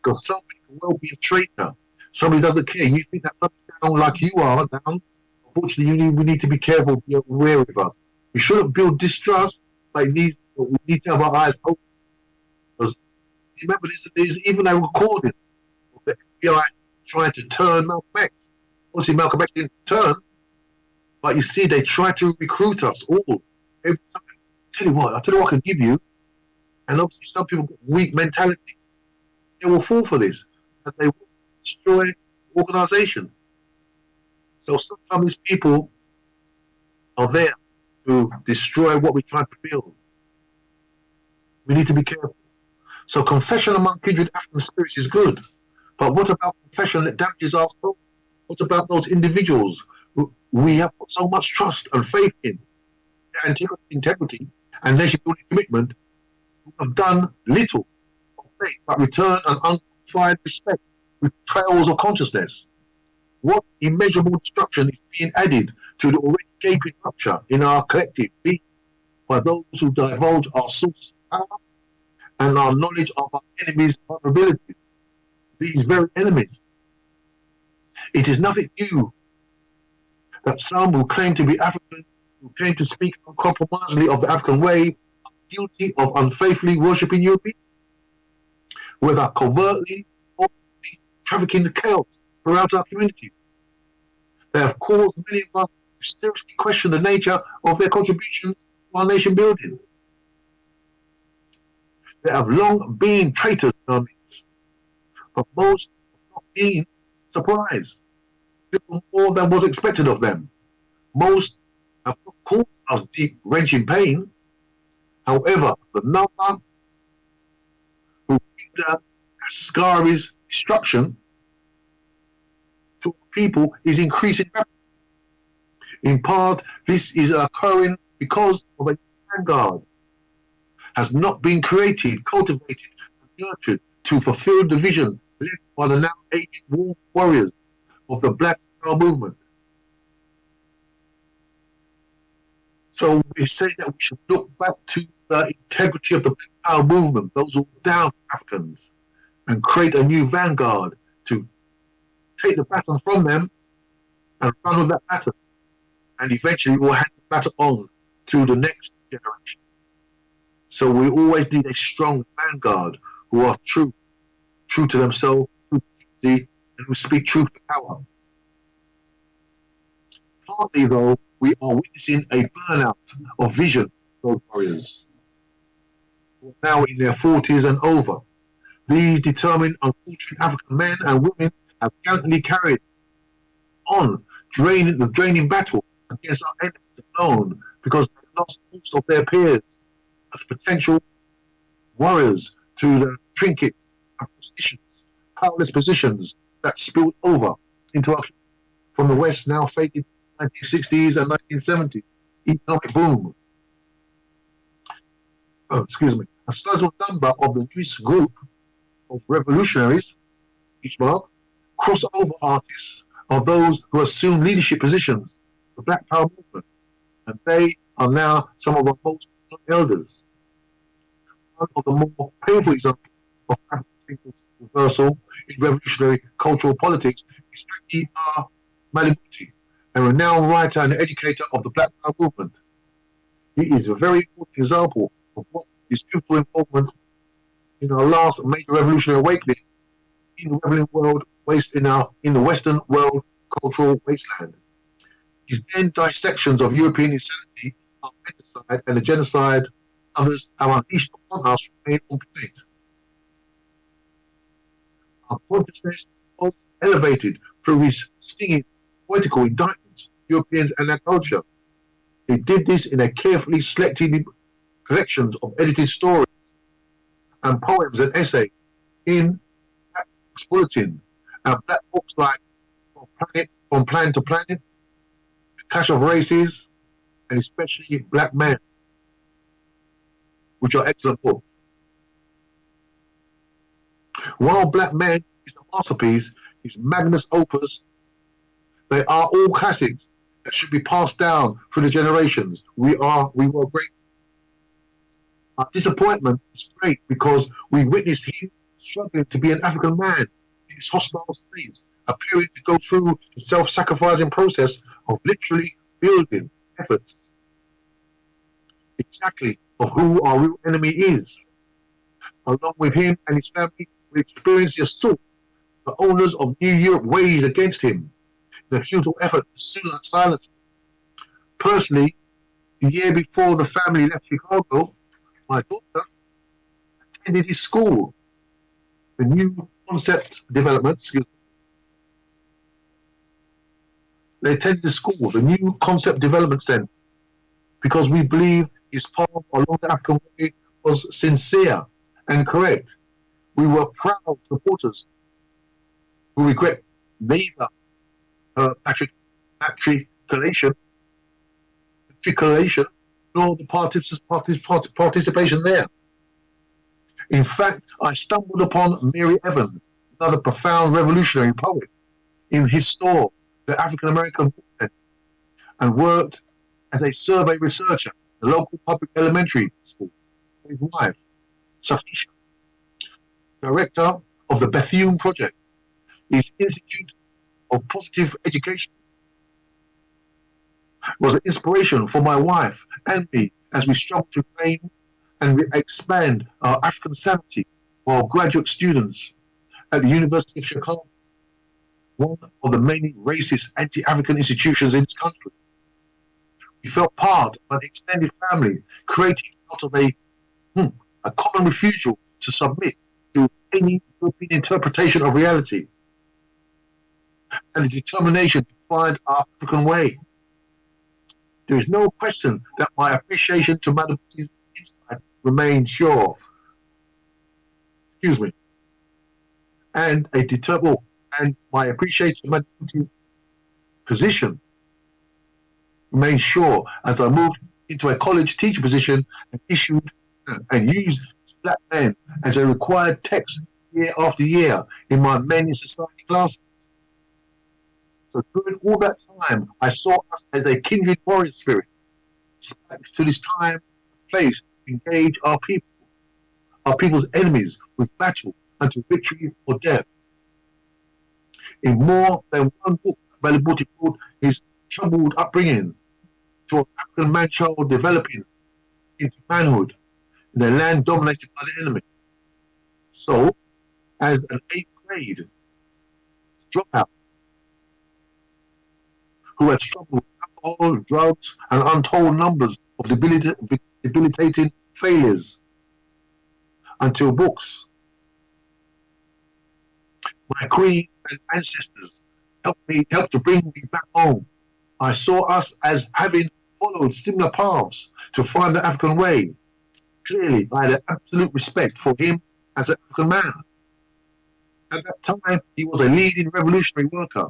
because somebody can well be a traitor. Somebody doesn't care. You think that somebody's down like you are down. Unfortunately, we need to be careful, be aware of us. We shouldn't build distrust. We need to have our eyes open. Because remember, there's even a recording of the FBI trying to turn Malcolm X. Obviously, Malcolm X didn't turn, but you see, they try to recruit us all. Every time. I tell you what I can give you. And obviously, some people got weak mentality. They will fall for this, and they will destroy the organization. So sometimes people are there to destroy what we're trying to build. We need to be careful. So confession among kindred African spirits is good. But what about confession that damages our soul? What about those individuals who we have put so much trust and faith in, their integrity and nation-building commitment, who have done little of faith but return an unqualified respect with betrayals of consciousness? What immeasurable destruction is being added to the already gaping rupture in our collective being by those who divulge our source of power and our knowledge of our enemies' vulnerabilities? These very enemies. It is nothing new that some who claim to be African, who claim to speak uncompromisingly of the African way, are guilty of unfaithfully worshipping Europeans, whether covertly or trafficking the chaos throughout our community. They have caused many of us to seriously question the nature of their contribution to our nation building. They have long been traitors in our midst, but most have not been surprised, little more than was expected of them. Most have not caused us deep, wrenching pain. However, the number who render Ascari's destruction to people is increasing rapidly. In part, this is occurring because of a vanguard has not been created, cultivated, and nurtured to fulfill the vision led by the now aging war warriors of the Black Power movement. So we say that we should look back to the integrity of the Black Power movement, those who were down for Africans, and create a new vanguard to take the baton from them and run with that baton. And eventually we'll hand the baton on to the next generation. So we always need a strong vanguard who are true to themselves, true to duty, and who speak truth to power. Partly, though, we are witnessing a burnout of vision of those warriors, who are now in their 40s and over. These determined, unfortunate African men and women have gallantly carried on the draining battle against our enemies alone because they lost most of their peers as potential warriors to the trinkets and positions, powerless positions that spilled over into our from the West now faded 1960s and 1970s economic boom. A sizable number of the newest group of revolutionaries, each month, crossover artists are those who assume leadership positions in the Black Power movement, and they are now some of our most elders. One of the more painful examples of African thinkers' reversal in revolutionary cultural politics is Aki R. Malibuti, a renowned writer and educator of the Black Power movement. He is a very important example of what his pivotal involvement in our last major revolutionary awakening in the reveling world in the Western world cultural wasteland. His then dissections of European insanity, our genocide and the genocide others have unleashed upon us remain unplayed. Our consciousness was elevated through his stinging poetical indictments of Europeans and their culture. He did this in a carefully selected collections of edited stories and poems and essays in Black Books Bulletin and black books like From Planet to Planet, The Clash of Races, and especially Black Men, which are excellent books. While Black Men is a masterpiece, his magnus opus, they are all classics that should be passed down through the generations. We were great. Our disappointment is great because we witnessed him struggling to be an African man in his hostile states, appearing to go through the self-sacrificing process of literally building efforts exactly of who our real enemy is. Along with him and his family, we experienced the assault the owners of New Europe waged against him in a futile effort to silence him. Personally, the year before the family left Chicago, my daughter attended his school, the New Concept Development, they attended the school, the New Concept Development Center, because we believed his path along the African way was sincere and correct. We were proud supporters who regret neither matriculation nor the participation there. In fact, I stumbled upon Mary Evans, another profound revolutionary poet, in his store, the African American Book Center, and worked as a survey researcher at the local public elementary school with his wife, Safisha, director of the Bethune Project, his Institute of Positive Education, was an inspiration for my wife and me as we struggle to claim and expand our African sanity while graduate students at the University of Chicago, one of the many racist anti-African institutions in this country. We felt part of an extended family created out of a common refusal to submit to any European interpretation of reality and a determination to find our African way. There is no question that my appreciation to Madam Buti's insight remains sure. And my appreciation to Madam Buti's position remains sure as I moved into a college teacher position and issued and used Black Men as a required text year after year in my Men in Society classes. So during all that time, I saw us as a kindred warrior spirit, to this time and place to engage our people's enemies with battle until victory or death. In more than one book, Balibuti wrote his troubled upbringing to an African man-child developing into manhood in a land dominated by the enemy. So, as an 8th grade dropout who had struggled with alcohol, drugs, and untold numbers of debilitating failures until books, my queen and ancestors helped to bring me back home. I saw us as having followed similar paths to find the African way. Clearly, I had an absolute respect for him as an African man. At that time, he was a leading revolutionary worker.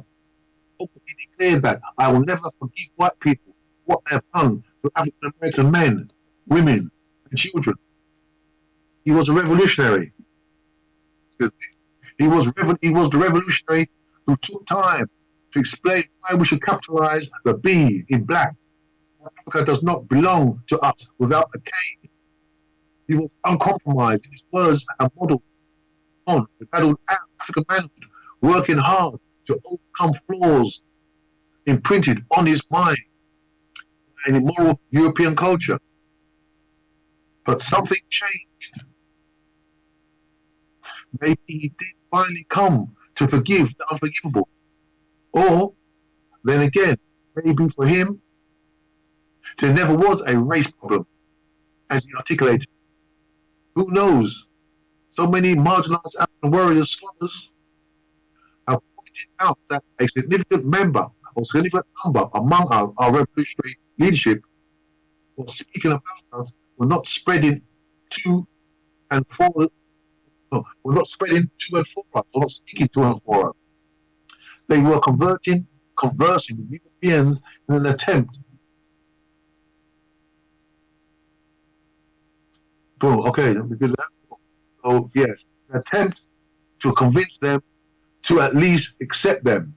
He declared that I will never forgive white people for what they have done to African American men, women, and children. He was a revolutionary. He was the revolutionary who took time to explain why we should capitalize the B in black. Africa does not belong to us without a K. He was uncompromised in his words and model on the battled African manhood, working hard to overcome flaws imprinted on his mind and immoral European culture. But something changed. Maybe he did finally come to forgive the unforgivable. Or, then again, maybe for him, there never was a race problem, as he articulated. Who knows? So many marginalized African warrior scholars have pointed out that a significant number among our revolutionary leadership was speaking about us were not spreading to and for no, were not spreading to and for us, or not speaking to and for us. They were conversing with Europeans in an attempt. Boom, okay, let me do that. So, yes, an attempt to convince them to at least accept them,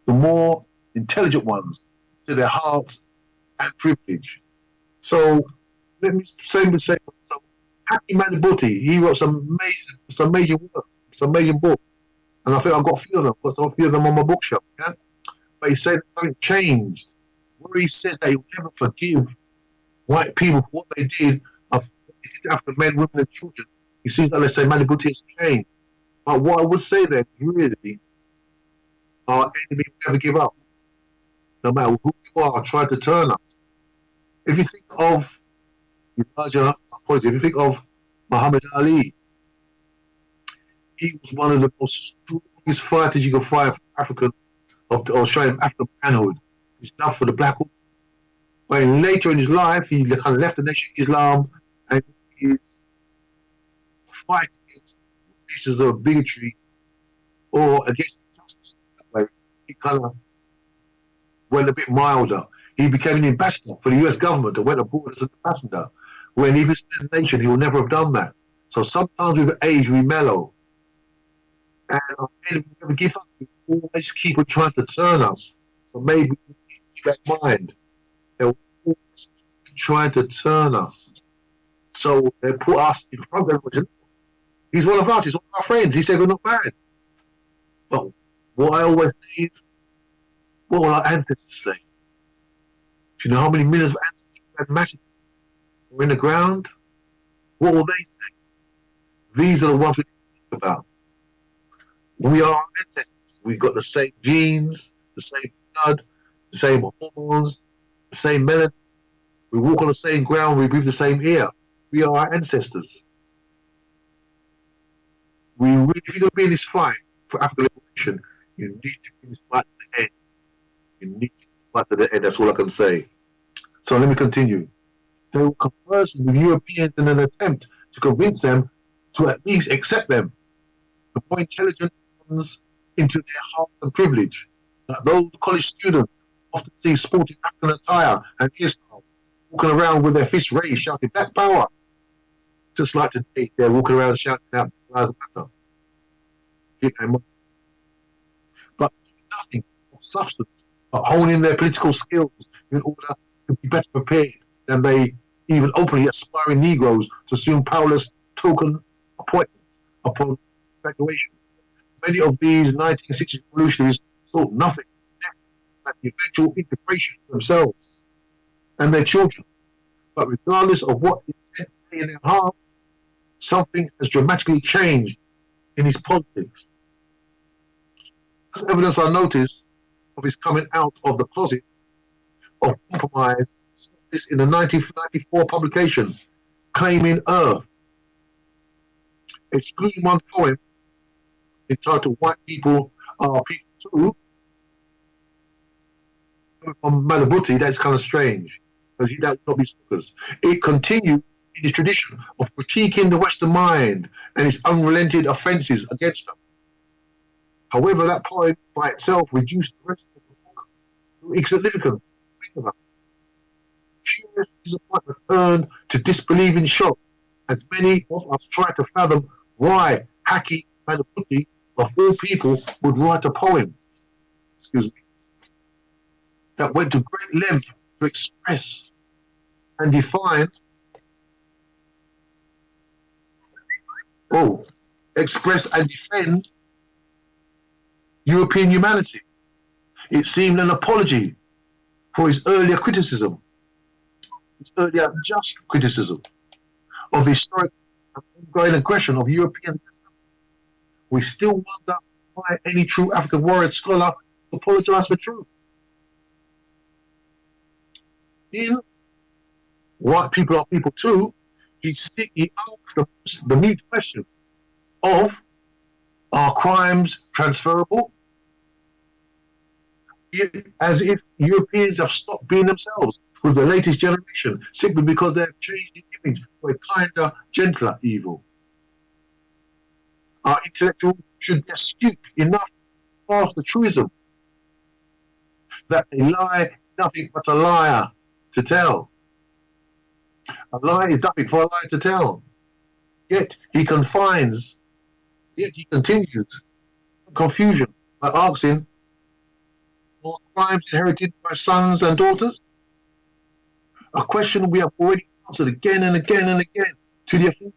the more intelligent ones, to their hearts and privilege. So, let me say, so Happy Manibuti, he wrote some amazing work, some amazing book. And I think I've got a few of them. I've got a few of them on my bookshelf. Yeah? But he said something changed. Where he says that he will never forgive white people for what they did to African men, women, and children. He seems like, let's say, Manibuti has changed. But what I would say then, really, our enemy will never give up. No matter who you are, trying to turn us. If you think of Elijah, if you think of Muhammad Ali, he was one of the most strongest fighters you could find for African, or showing African manhood. He's done for the black woman. But later in his life, he kind of left the nation of Islam and he's fighting against pieces of bigotry or against injustice. Like, he kind of went a bit milder. He became an ambassador for the US government and went abroad as an ambassador. When he was in the nation, he would never have done that. So sometimes with age, we mellow. And our enemy never give up. We always keep on trying to turn us. So maybe we need to keep that in mind. They're always trying to turn us. So they put us in front of everybody. He's one of us. He's one of our friends. He said we're not bad. But what I always say is, what will our ancestors say? Do you know how many millions of ancestors had massacred or in the ground? What will they say? These are the ones we think about. We are our ancestors. We've got the same genes, the same blood, the same hormones, the same melanin. We walk on the same ground. We breathe the same air. We are our ancestors. If you're going to be in this fight for African liberation, you need to be in this fight to the end. You need to fight to the end. That's all I can say. So let me continue. They will converse with Europeans in an attempt to convince them to at least accept them. The more intelligent ones into their hearts and privilege. Like those college students often see sporting African attire and hairstyle, walking around with their fists raised, shouting "Black Power." Just like today, they're walking around shouting out "Black Lives Matter." get their money, but nothing of substance, but honing their political skills in order to be better prepared than they even openly aspiring Negroes to assume powerless token appointments upon graduation. Many of these 1960s revolutionaries thought nothing but the eventual integration of themselves and their children. But regardless of what intent lay in their heart, something has dramatically changed in his politics. As evidence I noticed of his coming out of the closet of compromise is in the 1994 publication, Claiming Earth, excluding one poem entitled White People Are People Too, from Malabuti. That's kind of strange, because that would not be speakers. It continued in his tradition of critiquing the Western mind and its unrelenting offences against them. However, that poem by itself reduced the rest of the book to insignificant. Curious disappointment turned to disbelieving shock as many of us tried to fathom why Haki Manaputi, of all people, would write a poem, that went to great length to express and define, express and defend European humanity. It seemed an apology for his earlier criticism, his earlier just criticism of the historic and ongoing aggression of European. We still wonder why any true African warrior scholar apologized for truth. In White People Are People Too, he asked the mute question of, are crimes transferable? As if Europeans have stopped being themselves with the latest generation simply because they have changed the image for a kinder, gentler evil. Our intellectuals should be astute enough to grasp the truism that a lie is nothing but a liar to tell. A lie is nothing for a lie to tell. Yet he continues confusion by asking, are crimes inherited by sons and daughters? A question we have already answered again and again and again to the effect.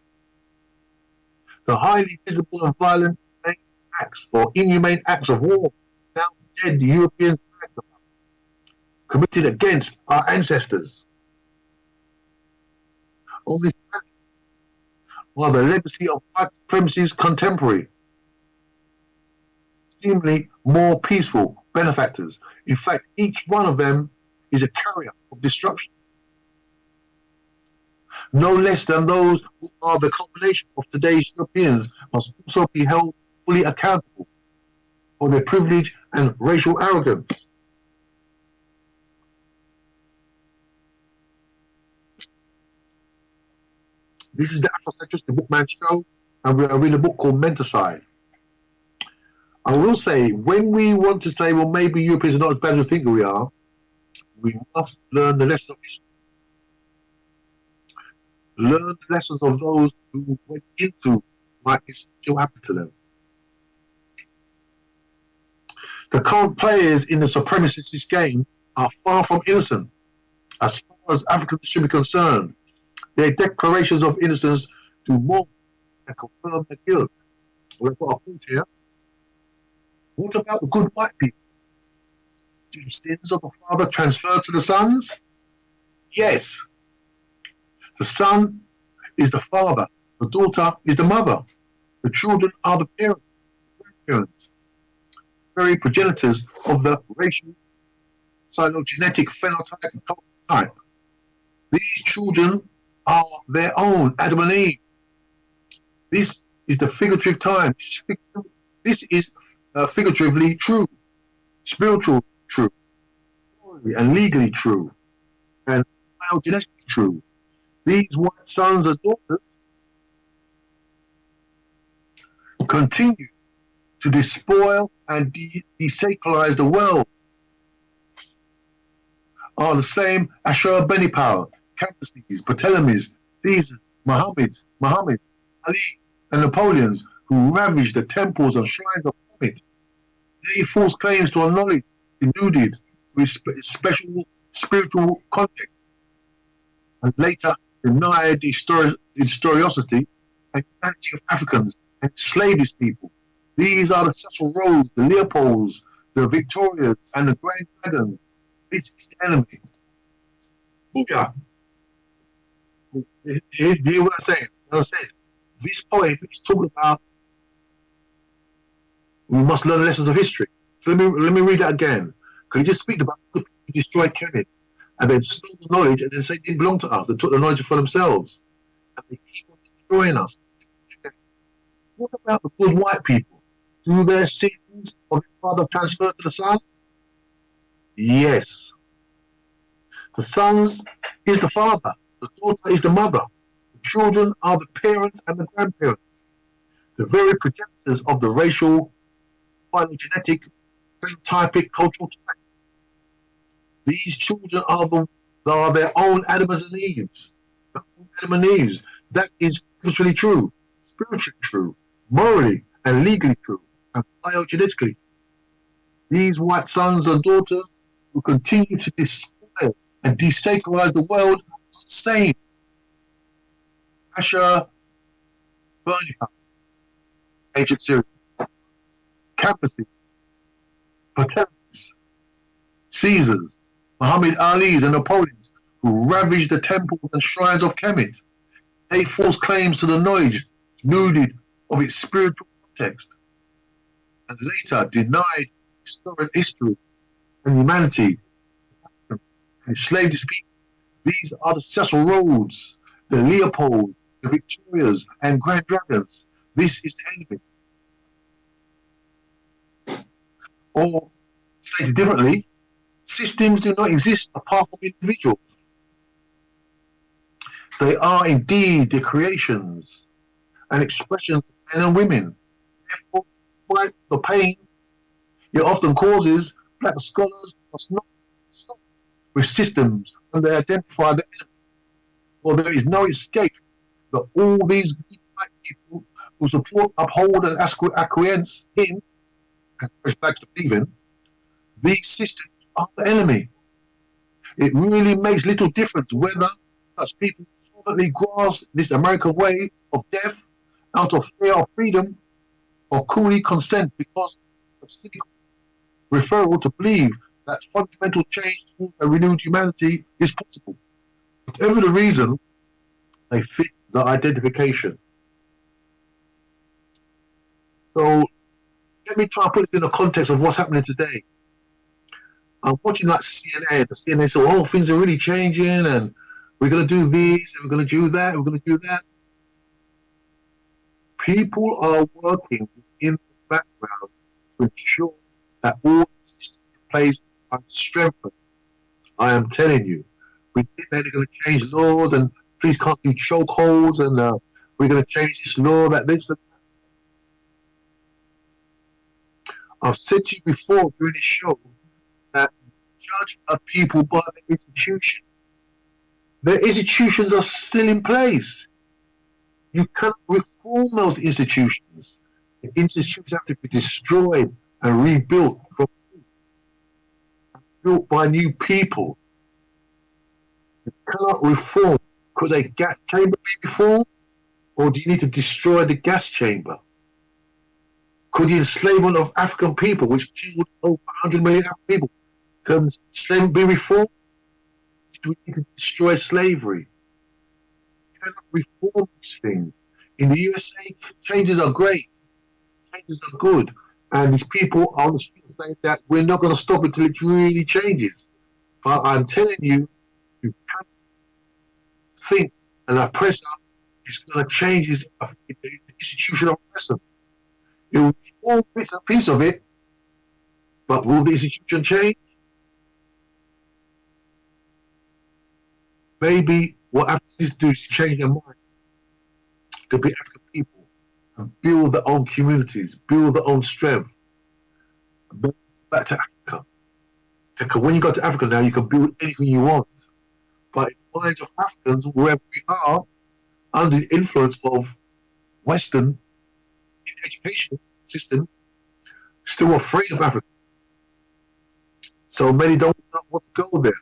The highly visible and violent acts or inhumane acts of war now dead European committed against our ancestors. All this are the legacy of white supremacy's contemporary, seemingly more peaceful benefactors. In fact, each one of them is a carrier of destruction. No less than those who are the culmination of today's Europeans must also be held fully accountable for their privilege and racial arrogance. This is the Afrocentrist, the Bookman Show, and we are reading a book called Menticide. I will say, when we want to say, well, maybe Europeans are not as bad as we think we are, we must learn the lesson of history. Learn the lessons of those who went into what is still happening to them. The current players in the supremacist game are far from innocent, as far as Africans should be concerned. Their declarations of innocence do more than confirm their guilt. Well, I've got a quote here. What about the good white people? Do the sins of the father transfer to the sons? Yes. The son is the father, the daughter is the mother, the children are the parents, grandparents, very progenitors of the racial, phylogenetic phenotype and type. These children are their own, Adam and Eve. This is the figurative time. This is figuratively true, spiritual true, and legally true, and phylogenetically true. These white sons and daughters continue to despoil and desacralize the world, are the same Ashurbanipal, Cambyses, Ptolemies, Caesars, Muhammad, Ali, and Napoleons who ravaged the temples and shrines of Kemet. They false claims to a knowledge denuded with special spiritual context, and later denied the historicity and humanity of Africans and enslaved these people. These are the Cecil Rhodes, the Leopolds, the Victorias, and the Grand Dragons. This is the enemy. Booyah! Hear what I'm saying? As I said, this poem is talking about we must learn the lessons of history. So let me read that again. Because he just speaks about the people who destroyed Kemet, and they stole the knowledge and then say it didn't belong to us. They took the knowledge for themselves. And they keep on destroying us. What about the good white people? Through their sins of their father transferred to the son? Yes. The sons is the father. The daughter is the mother. The children are the parents and the grandparents. The very projectors of the racial, phylogenetic, phenotypic, cultural type. These children are their own Adams and Eves. Adam and Eves. That is spiritually true, morally and legally true, and biogenetically. These white sons and daughters who continue to despoil and desacralize the world are same. Asher Birmingham, ancient Syria, Campuses, Ptolemies, Caesars, Muhammad Ali's and Napoleons, who ravaged the temples and shrines of Kemet. They false claims to the knowledge denuded of its spiritual context, and later denied historic history and humanity, and enslaved its people. These are the Cecil Rhodes, the Leopold, the Victorias, and Grand Dragons. This is the enemy. Or, stated differently, systems do not exist apart from individuals. They are indeed the creations and expressions of men and women. Therefore, despite the pain it often causes, black scholars must not stop with systems when they identify the enemy. For there is no escape that all these white people who support, uphold, and acquiesce in, and push back to believe in, these systems are the enemy. It really makes little difference whether such people fervently grasp this American way of death out of fear of freedom, or coolly consent because of cynical referral to believe that fundamental change towards a renewed humanity is possible. Whatever the reason, they fit the identification. So let me try and put this in the context of what's happening today. I'm watching like CNN. The CNN said, oh, things are really changing and we're going to do this and we're going to do that, we're going to do that. People are working in the background to ensure that all the systems in place are strengthened. I am telling you, we think that they're going to change laws and police can't do chokeholds and we're going to change this law, that this. I've said to you before during this show that judge a people by the institution. The institutions are still in place. You cannot reform those institutions. The institutions have to be destroyed and rebuilt built by new people. You cannot reform. Could a gas chamber be reformed? Or do you need to destroy the gas chamber? Could the enslavement of African people, which killed over 100 million African people, can enslavement be reformed? Do we need to destroy slavery? You cannot reform these things. In the USA, changes are great. Changes are good. And these people are on the street saying that we're not going to stop until it really changes. But I'm telling you, you can't think an oppressor is going to change the institution of oppressor. It will form bits and pieces of it, but will the institution change? Maybe what Africans need to do is change their mind to be African people and build their own communities, build their own strength. Back to Africa. Because when you go to Africa now, you can build anything you want. But in the minds of Africans, wherever we are, under the influence of Western the education system still afraid of Africa. So many don't want to go there.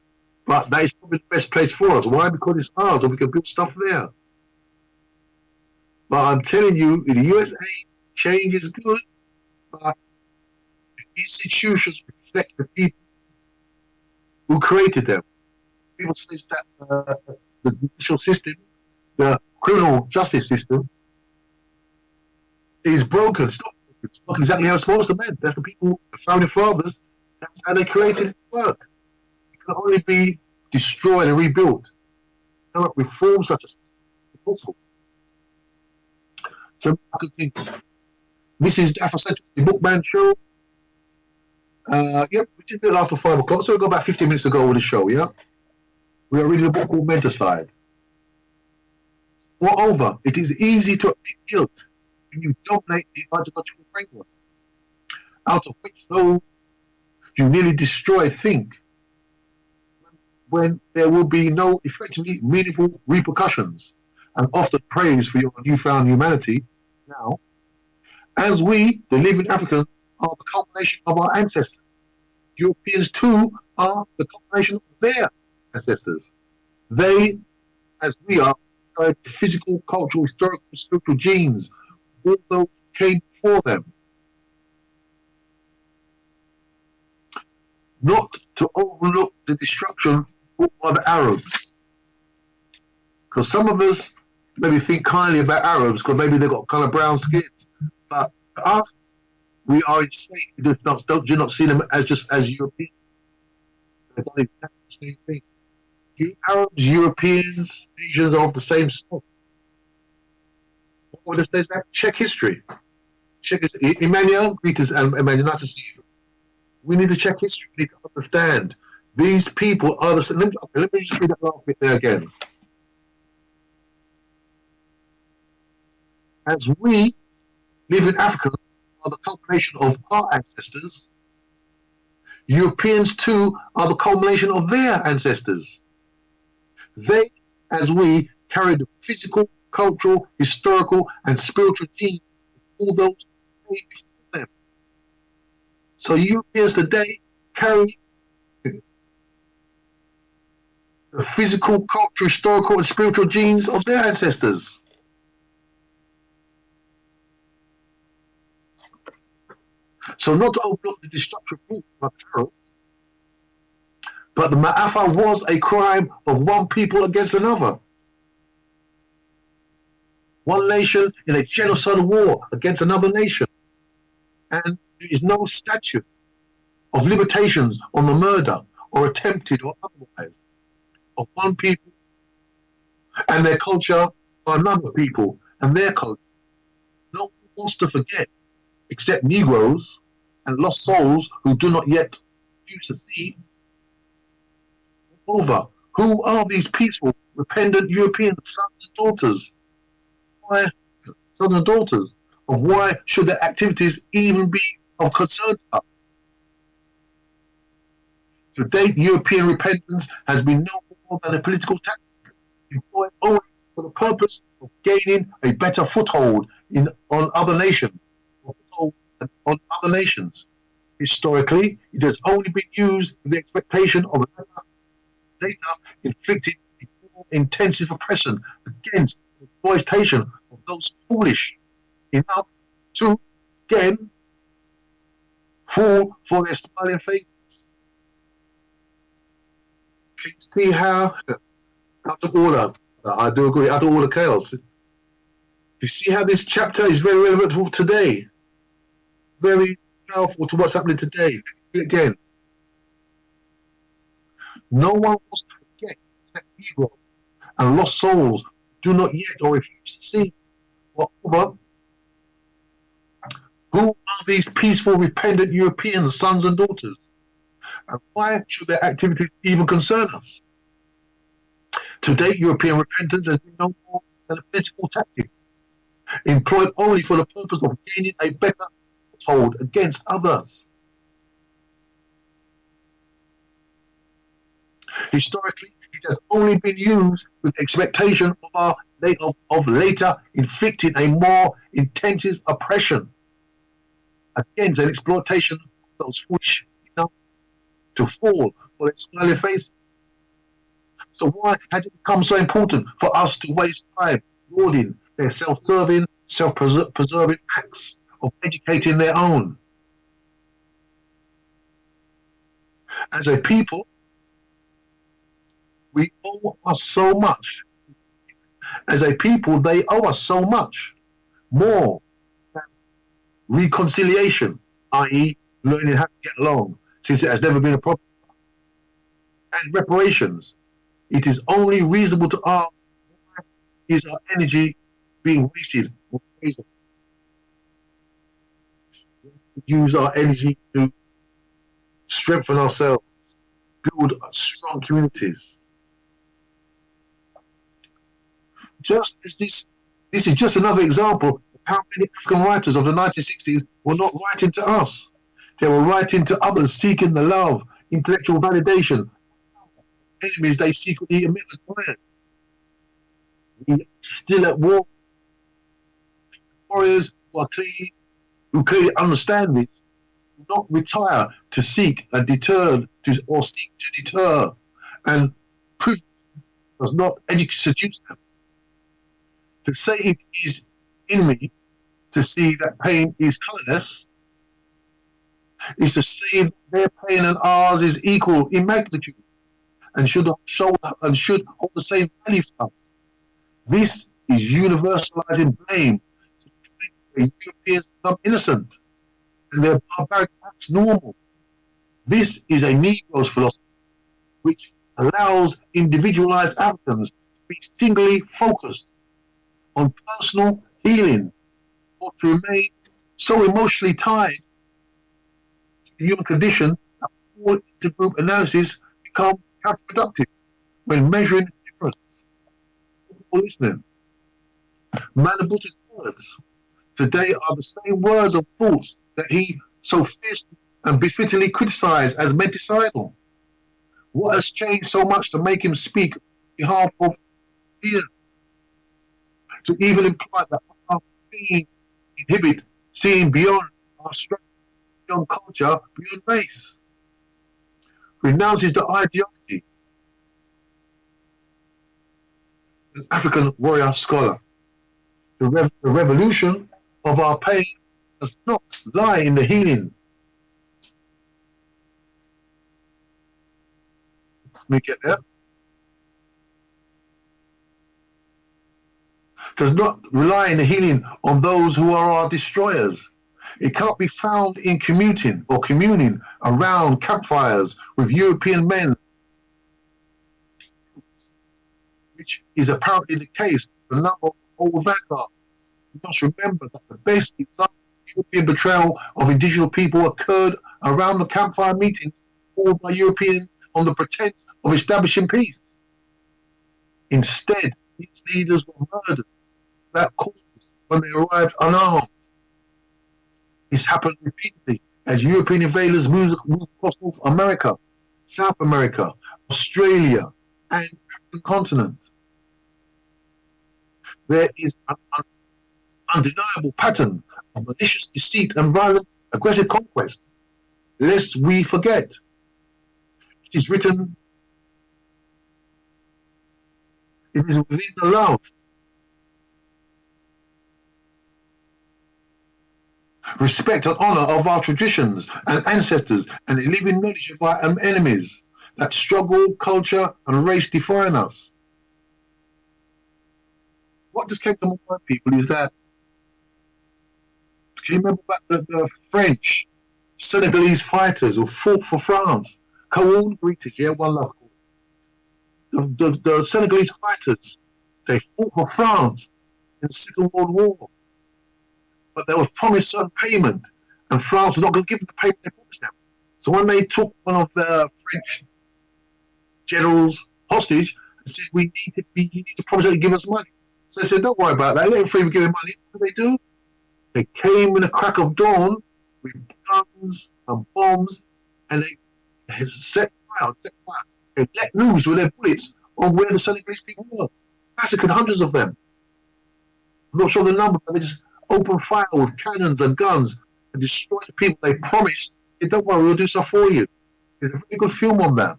But that is probably the best place for us. Why? Because it's ours and we can build stuff there. But I'm telling you, in the USA, change is good, but the institutions reflect the people who created them. People say that the judicial system, the criminal justice system, is broken. It's not exactly how it's supposed to be. That's the people, the founding fathers, that's how they created it to work. It can only be destroyed and rebuilt. You cannot reform such a system. It's impossible. So I could think, this is the Afrocentric Bookman Show. Yep, we did it after 5 o'clock, so we'll go about 15 minutes ago with the show, yeah? We are reading a book called Menticide. Moreover, it is easy to admit guilt when you dominate the ideological framework, out of which those you nearly destroy think, when there will be no effectively meaningful repercussions, and often praise for your newfound humanity now, as we, the living Africans, are the culmination of our ancestors. Europeans too are the culmination of their ancestors. They, as we are, carry the physical, cultural, historical, and spiritual genes, all those came before them. Not to overlook the destruction brought by the Arabs. Because some of us maybe think kindly about Arabs because maybe they've got kind of brown skins. But to us, we are insane. We do not see them as just as Europeans. They've done exactly the same thing. You Arabs, Europeans, Asians are of the same stock. What would I say? Check history. Check history. Emmanuel, greetings, and Emmanuel, nice to see you. We need to check history. We need to understand. These people are the same. Let me just read that last bit there again. As we live in Africa, are the culmination of our ancestors. Europeans too are the culmination of their ancestors. They, as we, carry the physical, cultural, historical, and spiritual genes of all those who came before them. So Europeans today carry the physical, cultural, historical, and spiritual genes of their ancestors. So not to overlook the destruction of the Arabs, but the Ma'afa was a crime of one people against another. One nation in a genocidal war against another nation. And there is no statute of limitations on the murder or attempted or otherwise of one people and their culture or another people and their culture. No one wants to forget except Negroes and lost souls who do not yet refuse to see. Moreover, who are these peaceful, repentant European sons and daughters? Why sons and daughters? Of why should their activities even be of concern to us? To date, European repentance has been no more than a political tactic employed only for the purpose of gaining a better foothold on other nations. On other nations. Historically, it has only been used with the expectation of later inflicting a more intensive oppression against the exploitation of those foolish enough to, again, fall for their smiling faces. Can you see how, out of all I do agree, out of all the chaos, you see how this chapter is very relevant for today? Very powerful to what's happening today. Again, no one wants to forget that Negro and lost souls do not yet or refuse to see. Moreover, who are these peaceful, repentant European sons and daughters? And why should their activities even concern us? To date, European repentance has been no more than a political tactic, employed only for the purpose of gaining a better hold against others. Historically, it has only been used with the expectation of our of later inflicting a more intensive oppression against an exploitation of those foolish enough to fall for their smiling faces. So why has it become so important for us to waste time lauding their self-serving, self-preserving acts of educating their own? As a people, we owe us so much. As a people, they owe us so much more than reconciliation, i.e., learning how to get along, since it has never been a problem, and reparations. It is only reasonable to ask, why is our energy being wasted on ways of use our energy to strengthen ourselves, build strong communities? Just as this is just another example of how many African writers of the 1960s were not writing to us. They were writing to others, seeking the love, intellectual validation, enemies they secretly admired. We still at war. Warriors who clearly understand this do not retire to seek and deter and prove does not seduce them. To say it is in me to see that pain is colourless is to say that their pain and ours is equal in magnitude and should hold the same value for us. This is universalizing blame where Europeans become innocent and their barbaric acts normal. This is a Negro's philosophy which allows individualized Africans to be singly focused on personal healing or to remain so emotionally tied to the human condition that all intergroup analysis become counterproductive when measuring the difference. Listening. Manabute's words today are the same words and thoughts that he so fiercely and befittingly criticized as menticidal. What has changed so much to make him speak on behalf of fear? To even imply that our being inhibit seeing beyond our strength, beyond culture, beyond race. Renounces the ideology. An African warrior scholar. The revolution of our pain does not lie in the healing. Let me get there. Does not rely in the healing on those who are our destroyers. It cannot be found in communing around campfires with European men, which is apparently the case for a number of old vanguards. You must remember that the best example of European betrayal of indigenous people occurred around the campfire meetings called by Europeans on the pretense of establishing peace. Instead, these leaders were murdered without cause when they arrived unarmed. This happened repeatedly as European invaders moved across North America, South America, Australia, and the African continent. There is an undeniable pattern of malicious deceit and violent, aggressive conquest, lest we forget. It is written, it is within the love, respect and honor of our traditions and ancestors and a living knowledge of our enemies that struggle, culture, and race define us. What just came to my mind, people, is that, can you remember about the French, Senegalese fighters who fought for France? Kaoun, greetings, yeah, one love. The Senegalese fighters, they fought for France in the Second World War. But they was promised certain payment, and France was not going to give them the payment they promised them. So when they took one of the French generals hostage and said, you need to promise that you give us money. So they said, don't worry about that, let him free, we give him money. What did they do? They came in the crack of dawn with guns and bombs, and they set fire. They let loose with their bullets on where the Senegalese people were. Massacred hundreds of them. I'm not sure the number, but they just open fire with cannons and guns and destroy the people they promised. Hey, don't worry, we'll do stuff for you. There's a very good film on that.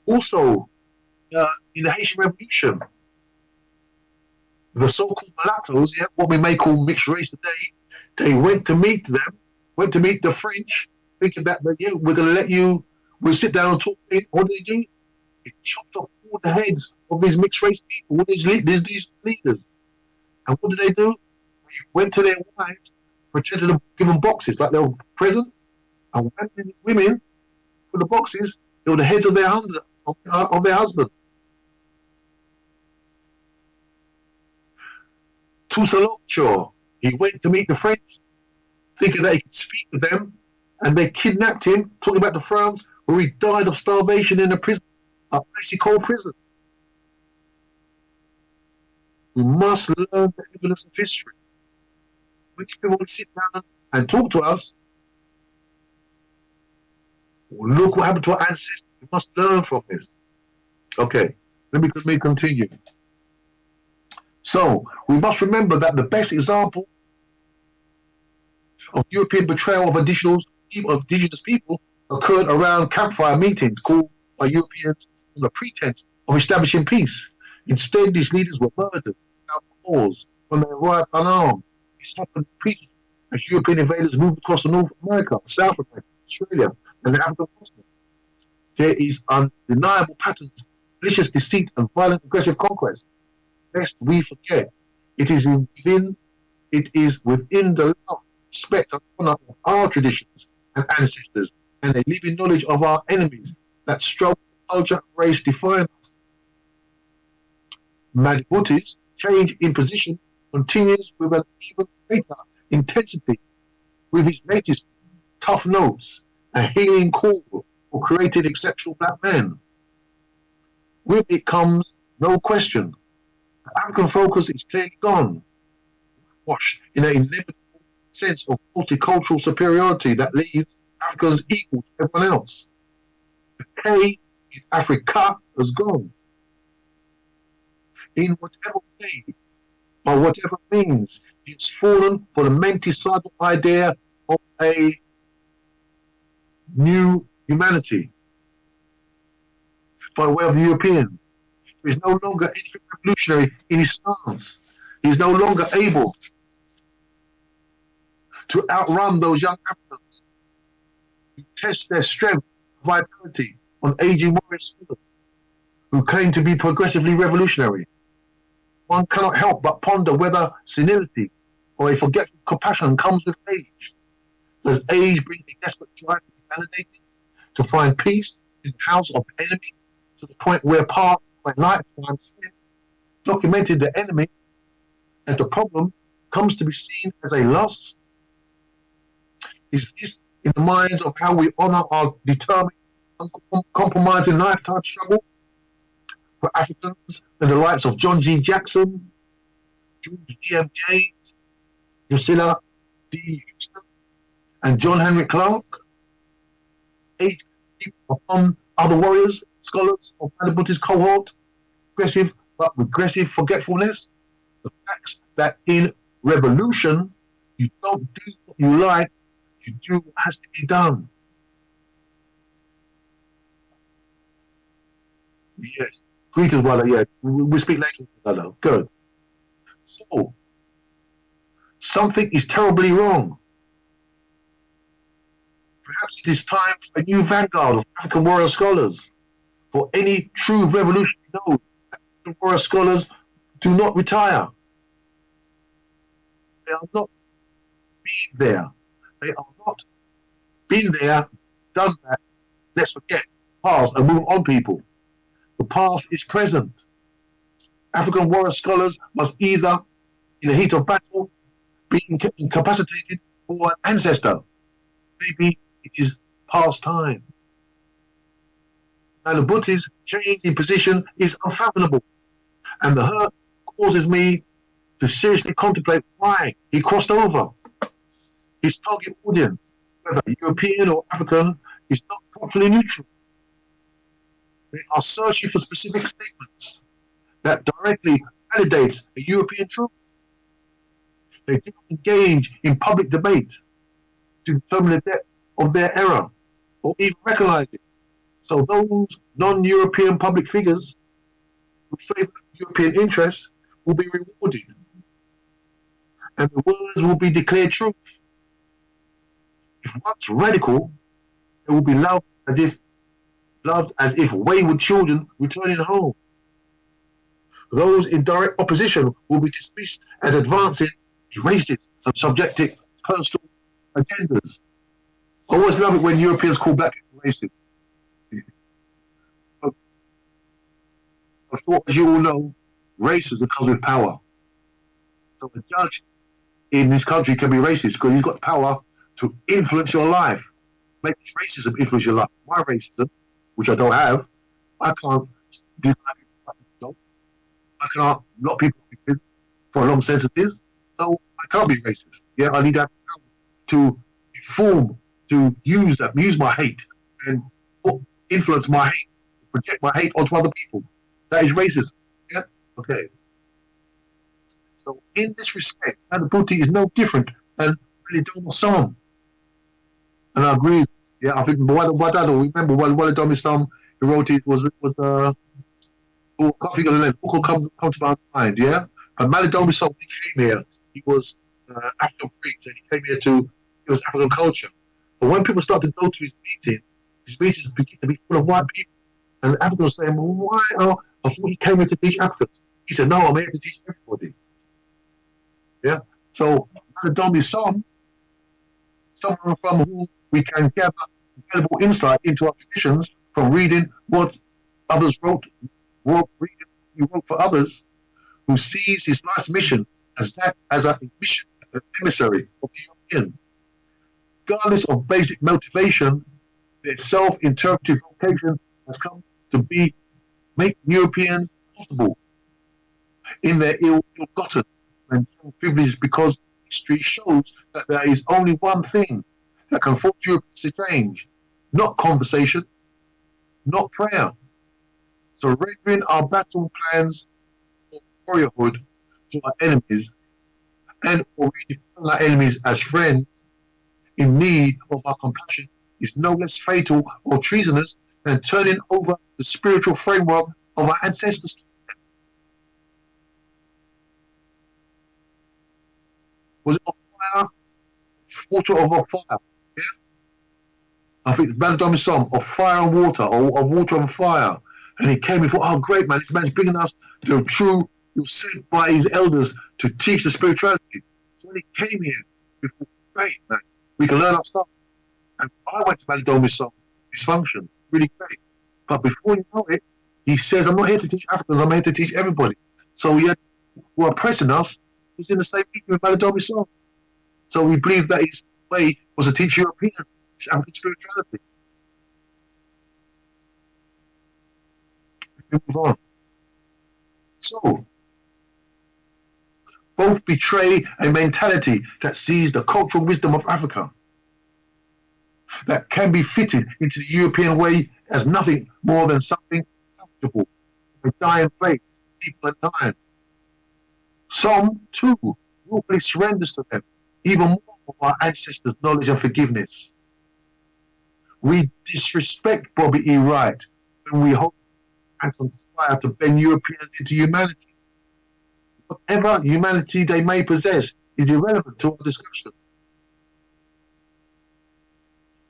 Also, in the Haitian Revolution, the so-called mulattoes, yeah, what we may call mixed race today, they went to meet the French, thinking that, yeah, we're going to let you, we'll sit down and talk. What did they do? They chopped off all the heads of these mixed race people, all these leaders. And what did they do? They went to their wives, pretended to give them boxes like they were presents, and when the women put the boxes, they were the heads of their husband. Toussaint, he went to meet the French, thinking that he could speak with them, and they kidnapped him, talking about the France, where he died of starvation in a prison, a icy cold prison. We must learn the evidence of history. When people sit down and talk to us, look what happened to our ancestors. We must learn from this. Okay, let me continue. So, we must remember that the best example of European betrayal of indigenous people occurred around campfire meetings called by Europeans on the pretense of establishing peace. Instead, these leaders were murdered without cause when they arrived unarmed. This happened peacefully as European invaders moved across the North America, South America, Australia, and the African continent. There is undeniable patterns of malicious deceit and violent aggressive conquest. Lest we forget, it is within the love, respect, and honor of our traditions and ancestors, and a living knowledge of our enemies that struggle, culture, and race define us. Madibuti's change in position continues with an even greater intensity with his latest tough notes, a healing call for created exceptional black men. With it comes no question. The African focus is clearly gone, washed in an inevitable sense of multicultural superiority that leaves Africans equal to everyone else. The K in Africa has gone. In whatever way, by whatever means, it's fallen for the mental idea of a new humanity by way of the Europeans. He is no longer anything revolutionary in his stance. He is no longer able to outrun those young Africans who test their strength and vitality on aging warrior scholars who claim to be progressively revolutionary. One cannot help but ponder whether senility or a forgetful compassion comes with age. Does age bring a desperate drive to be validated, to find peace in the house of the enemy, to the point where part of a lifetime spent documenting the enemy as the problem comes to be seen as a loss? Is this in the minds of how we honor our determined, uncompromising lifetime struggle for Africans and the likes of John G. Jackson, George G.M. James, Drusilla D. Houston, and John Henry Clark? Age upon other warriors, scholars of Madibuti's cohort, aggressive but regressive forgetfulness, the facts that in revolution you don't do what you like, you do what has to be done. Yes. Greetings, brother. Yeah, we speak later, brother. Good. So, something is terribly wrong. Perhaps it is time for a new vanguard of African warrior scholars. For any true revolution knows that African warrior scholars do not retire. They are not being there. They are not been there, done that. Let's forget the past and move on, people. The past is present. African warrior scholars must either, in the heat of battle, be incapacitated or an ancestor. Maybe it is past time. Madibuti's change in position is unfathomable, and the hurt causes me to seriously contemplate why he crossed over. His target audience, whether European or African, is not culturally neutral. They are searching for specific statements that directly validates a European truth. They did not engage in public debate to determine the depth of their error or even recognize it. So those non-European public figures who favor European interests will be rewarded, and the words will be declared truth. If once radical, they will be loved as if wayward children returning home. Those in direct opposition will be dismissed as advancing racist and subjective personal agendas. I always love it when Europeans call black people racist. I thought, as you all know, racism comes with power. So the judge in this country can be racist because he's got the power to influence your life, make racism influence your life. My racism, which I don't have, I can't do I can't lock people in for long sentences, so I can't be racist. Yeah, I need that power to inform, to use my hate and influence my hate, project my hate onto other people. That is racism. Yeah, okay. So in this respect, Anabuti is no different than Walidoma Sam. And I agree. Yeah, I think Wadado, remember Walidoma Sam, he wrote it was I can't think of the name. Book will come to my mind, yeah? But Malidoma Sam, when he came here, he was African priest, and he came here he was African culture. But when people start to go to his meetings begin to be full of white people. And the Africans were saying, well, why? I thought he came here to teach Africans. He said, no, I'm here to teach everybody. Yeah? So Malidoma Sam, someone from whom we can gather valuable insight into our traditions from reading what others wrote for others, who sees his life's mission as an emissary of the European. Regardless of basic motivation, their self-interpretive vocation has come to make Europeans comfortable in their ill-gotten and privileges, because history shows that there is only one thing that can force Europeans to change: not conversation, not prayer. Surrendering our battle plans for warriorhood to our enemies, and for redefining our enemies as friends in need of our compassion, is no less fatal or treasonous than turning over the spiritual framework of our ancestors. Was it of fire? Water over fire? Yeah? I think it's Malidoma Sam, of fire and water, or of water and fire. And he came and thought, oh, great, man, this man's bringing us to a true, he was sent by his elders to teach the spirituality. So when he came here, we thought, great, man, we can learn our stuff. And I went to Malidoma Sam, his function, really great. But before you know it, he says, I'm not here to teach Africans, I'm here to teach everybody. So yet, who are oppressing us, was in the same meeting with Malidoma Sam. So we believe that his way was to teach Europeans African spirituality. Move on. So, both betray a mentality that sees the cultural wisdom of Africa that can be fitted into the European way as nothing more than something salvageable, a dying place, people and time. Some, too, willfully surrenders to them, even more of our ancestors' knowledge and forgiveness. We disrespect Bobby E. Wright when we hope and conspire to bend Europeans into humanity. Whatever humanity they may possess is irrelevant to our discussion.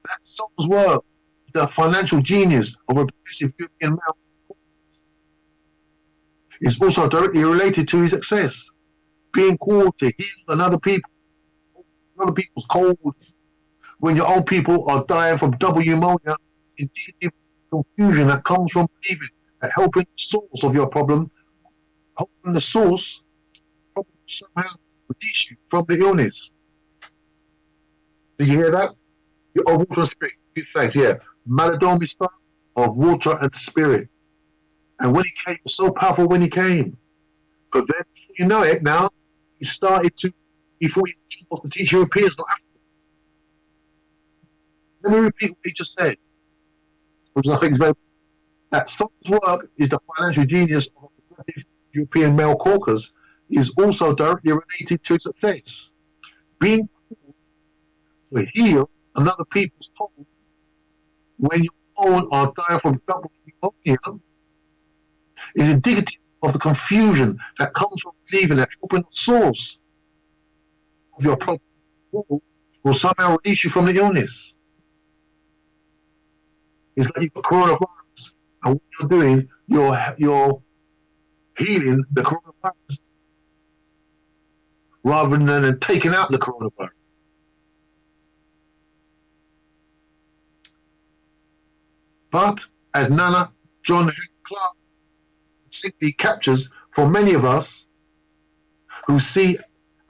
That Sam's work is the financial genius of a progressive European man. Is also directly related to his success. Being called to heal another people's cold, when your own people are dying from double pneumonia, indicative confusion that comes from believing that helping the source of your problem, helping the source, problem somehow release you from the illness. Did you hear that? Of water and spirit. Good thanks, yeah. Malidoma Sam of water and spirit. And when he came, it was so powerful when he came. But then, before you know it, now, he thought his job was to teach Europeans, not Africans. Let me repeat what he just said, which I think is very, that Sam's work is the financial genius of a progressive European male caucus is also directly related to success. Being called to heal another people's cause when your own are dying from double pneumonia is indicative of the confusion that comes from believing that helping the source of your problem will somehow release you from the illness. It's like you've got coronavirus, and what you're doing, you're healing the coronavirus rather than taking out the coronavirus. But as Nana John Clark simply captures for many of us who see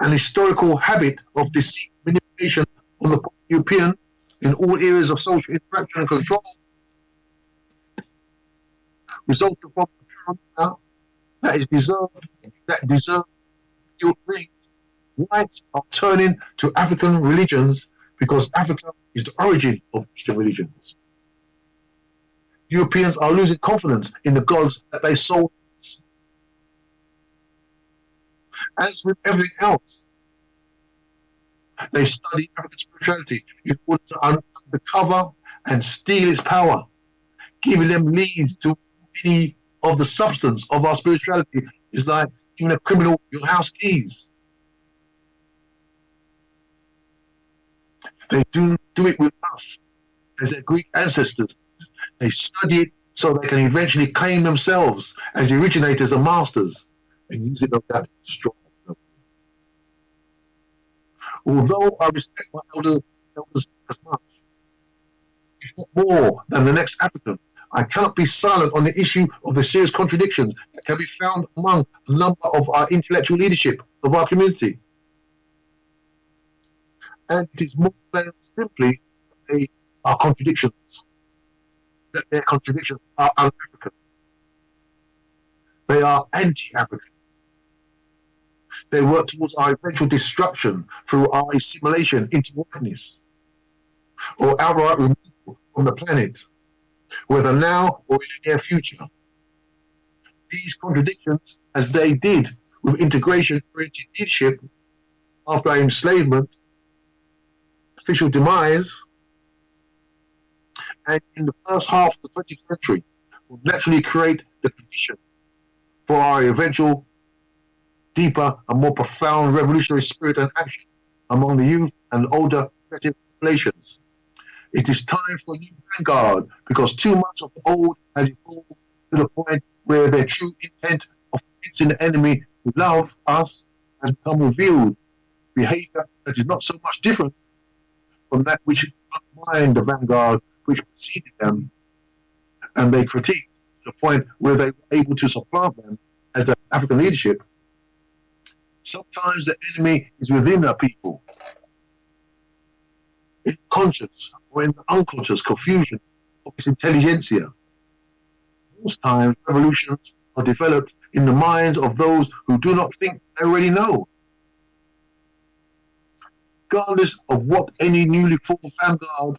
an historical habit of deceit and manipulation on the European in all areas of social interaction and control, resulting from the paranoia that deserves guilt rings, whites are turning to African religions because Africa is the origin of Eastern religions. Europeans are losing confidence in the gods that they sold us. As with everything else, they study African spirituality in order to uncover and steal its power, giving them leads to any of the substance of our spirituality is like giving a criminal your house keys. They do it with us as their Greek ancestors. They study it so they can eventually claim themselves as the originators and masters and use it like that to destroy us. Although I respect my elders as much, if not more than the next African, I cannot be silent on the issue of the serious contradictions that can be found among a number of our intellectual leadership of our community. And it is more than simply they are contradictions, that their contradictions are un-African. They are anti-African. They work towards our eventual destruction through our assimilation into whiteness, or outright removal from the planet, whether now or in the near future. These contradictions, as they did with integration-oriented leadership after enslavement, official demise, and in the first half of the 20th century, will naturally create the condition for our eventual deeper and more profound revolutionary spirit and action among the youth and older populations. It is time for a new vanguard because too much of the old has evolved to the point where their true intent of convincing the enemy to love us has become revealed. Behavior that is not so much different from that which undermined the vanguard which preceded them, and they critiqued to the point where they were able to supplant them as the African leadership. Sometimes the enemy is within our people, in conscious or in unconscious confusion of its intelligentsia. Most times, revolutions are developed in the minds of those who do not think they already know. Regardless of what any newly formed vanguard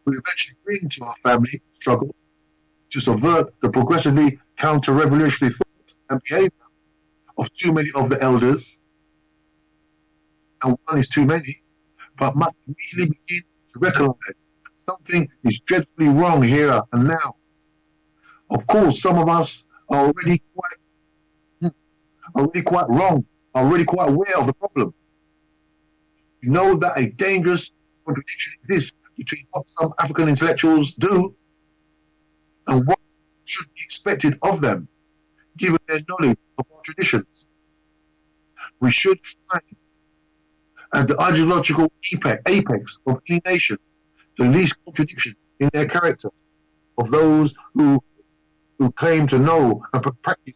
will eventually bring to our family struggle to subvert the progressively counter-revolutionary thought and behavior of too many of the elders, and one is too many, but must immediately begin to recognize that something is dreadfully wrong here and now. Of course, some of us are already quite wrong, are already quite aware of the problem. We know that a dangerous contradiction exists between what some African intellectuals do and what should be expected of them, given their knowledge of our traditions. We should find at the ideological apex of any nation the least contradiction in their character of those who claim to know and practice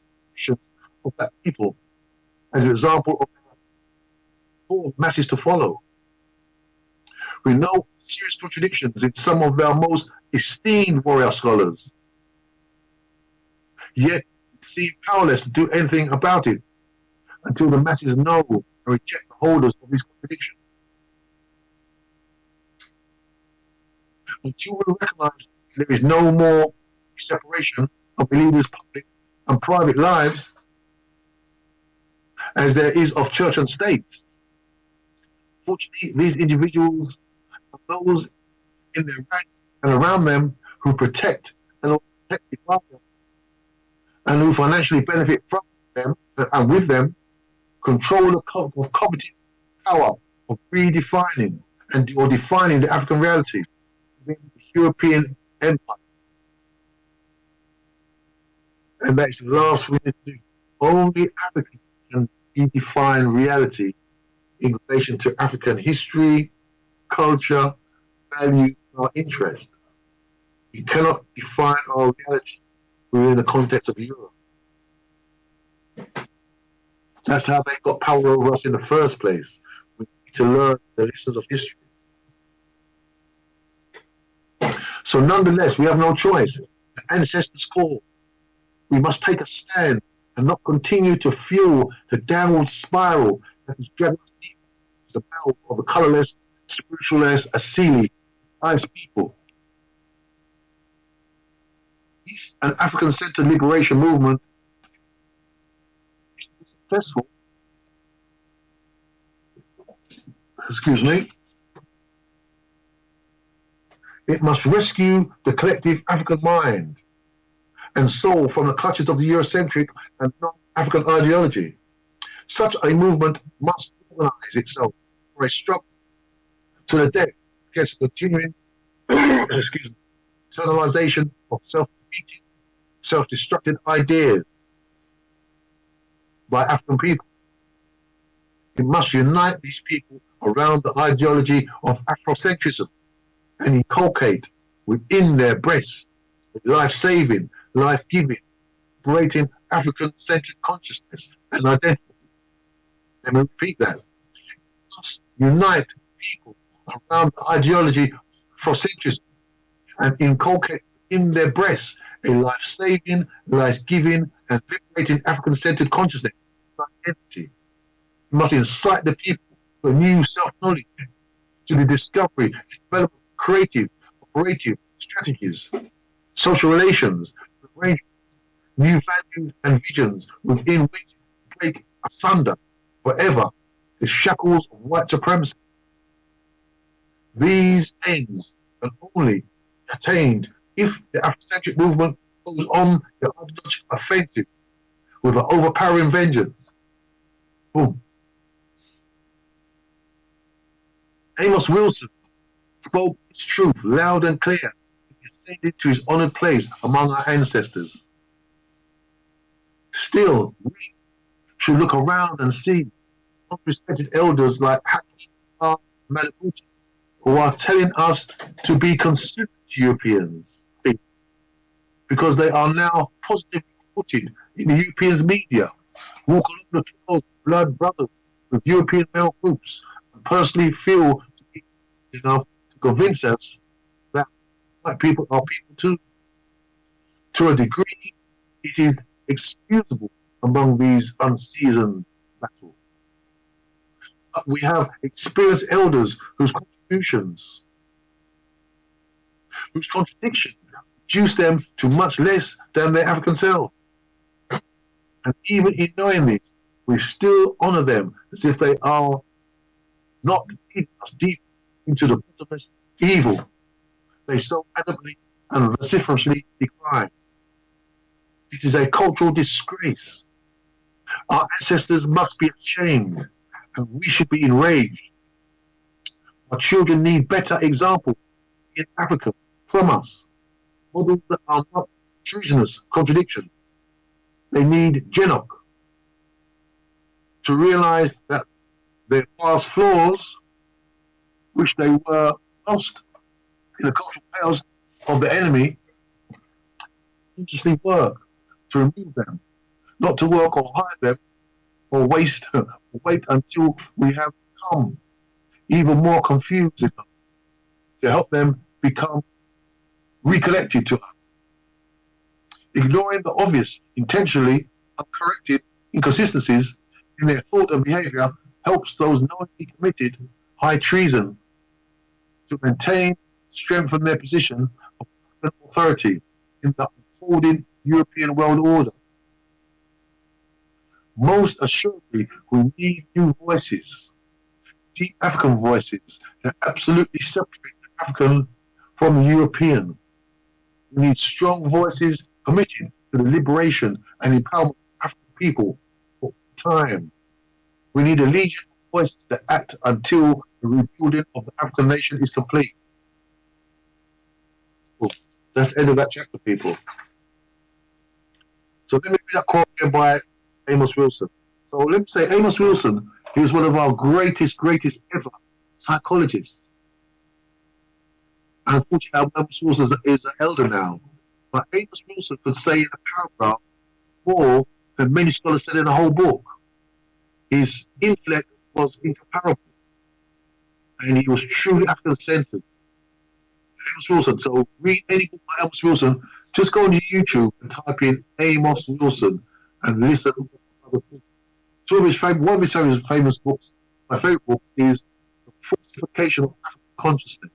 of that people as an example of masses to follow. We know serious contradictions in some of our most esteemed warrior scholars, yet seem powerless to do anything about it until the masses know and reject the holders of these contradictions. Until we recognize there is no more separation of believers' public and private lives, as there is of church and state. Fortunately, these individuals are those in their ranks and around them who protect and are protected by them, and who financially benefit from them and with them, control of coveted power of redefining or defining the African reality within the European empire. And that's the last we need to do. Only Africans can redefine reality in relation to African history, culture, values, and our interest. You cannot define our reality within the context of Europe. That's how they got power over us in the first place. We need to learn the lessons of history. So nonetheless, we have no choice. The ancestors call. We must take a stand and not continue to fuel the downward spiral that is dragging us deep into the mouth of the colorless, spiritualless, Asili, nice people. If an African-centered liberation movement is to be successful, excuse me, it must rescue the collective African mind and soul from the clutches of the Eurocentric and non-African ideology. Such a movement must organize itself for a struggle to the death against the continuing internalization of self-defeating, self-destructive ideas by African people. It must unite these people around the ideology of Afrocentrism and inculcate within their breasts life-saving, life-giving, liberating African-centered consciousness and identity. Let me repeat that. It must unite people around the ideology of Afrocentrism and inculcate in their breasts a life-saving, life-giving, and liberating African-centered consciousness and identity. It must incite the people to a new self-knowledge, to the discovery and development of creative, operative strategies, social relations, arrangements, new values and visions within which to break asunder forever the shackles of white supremacy. These ends are only attained if the Afrocentric movement goes on the ideological offensive with an overpowering vengeance. Boom. Amos Wilson spoke his truth loud and clear. He ascended to his honored place among our ancestors. Still, we should look around and see respected elders like Hakim Malabuti, who are telling us to be considerate Europeans, because they are now positively quoted in the Europeans' media, walk along the trails, blood brothers with European male groups, and personally feel to be enough to convince us that white people are people too. To a degree, it is excusable among these unseasoned battles. But we have experienced elders whose contradictions reduce them to much less than their African self. And even in knowing this, we still honor them as if they are not deep into the bottomless evil they so adamantly and vociferously decry. It is a cultural disgrace. Our ancestors must be ashamed, and we should be enraged. Our children need better examples in Africa from us, models that are not treasonous contradiction. They need Genok to realize that their past flaws, which they were lost in the cultural chaos of the enemy, consciously work to remove them, not to work or hide them or wait until we have become even more confused enough to help them become recollected to us. Ignoring the obvious, intentionally uncorrected inconsistencies in their thought and behavior helps those knowingly committed high treason to maintain, strengthen their position of authority in the unfolding European world order. Most assuredly, we need new voices, deep African voices that absolutely separate the African from the European. We need strong voices committed to the liberation and empowerment of African people for time. We need a legion of voices that act until the rebuilding of the African nation is complete. Well, that's the end of that chapter, people. So let me read that quote again by Amos Wilson. So let me say Amos Wilson, he was one of our greatest ever psychologists. And unfortunately, Amos Wilson is an elder now. But Amos Wilson could say in a paragraph more than many scholars said in a whole book. His intellect was incomparable. And he was truly African-centered. Amos Wilson. So read any book by Amos Wilson. Just go on YouTube and type in Amos Wilson and listen to other books. One of his famous books, my favorite book, is The Fortification of African Consciousness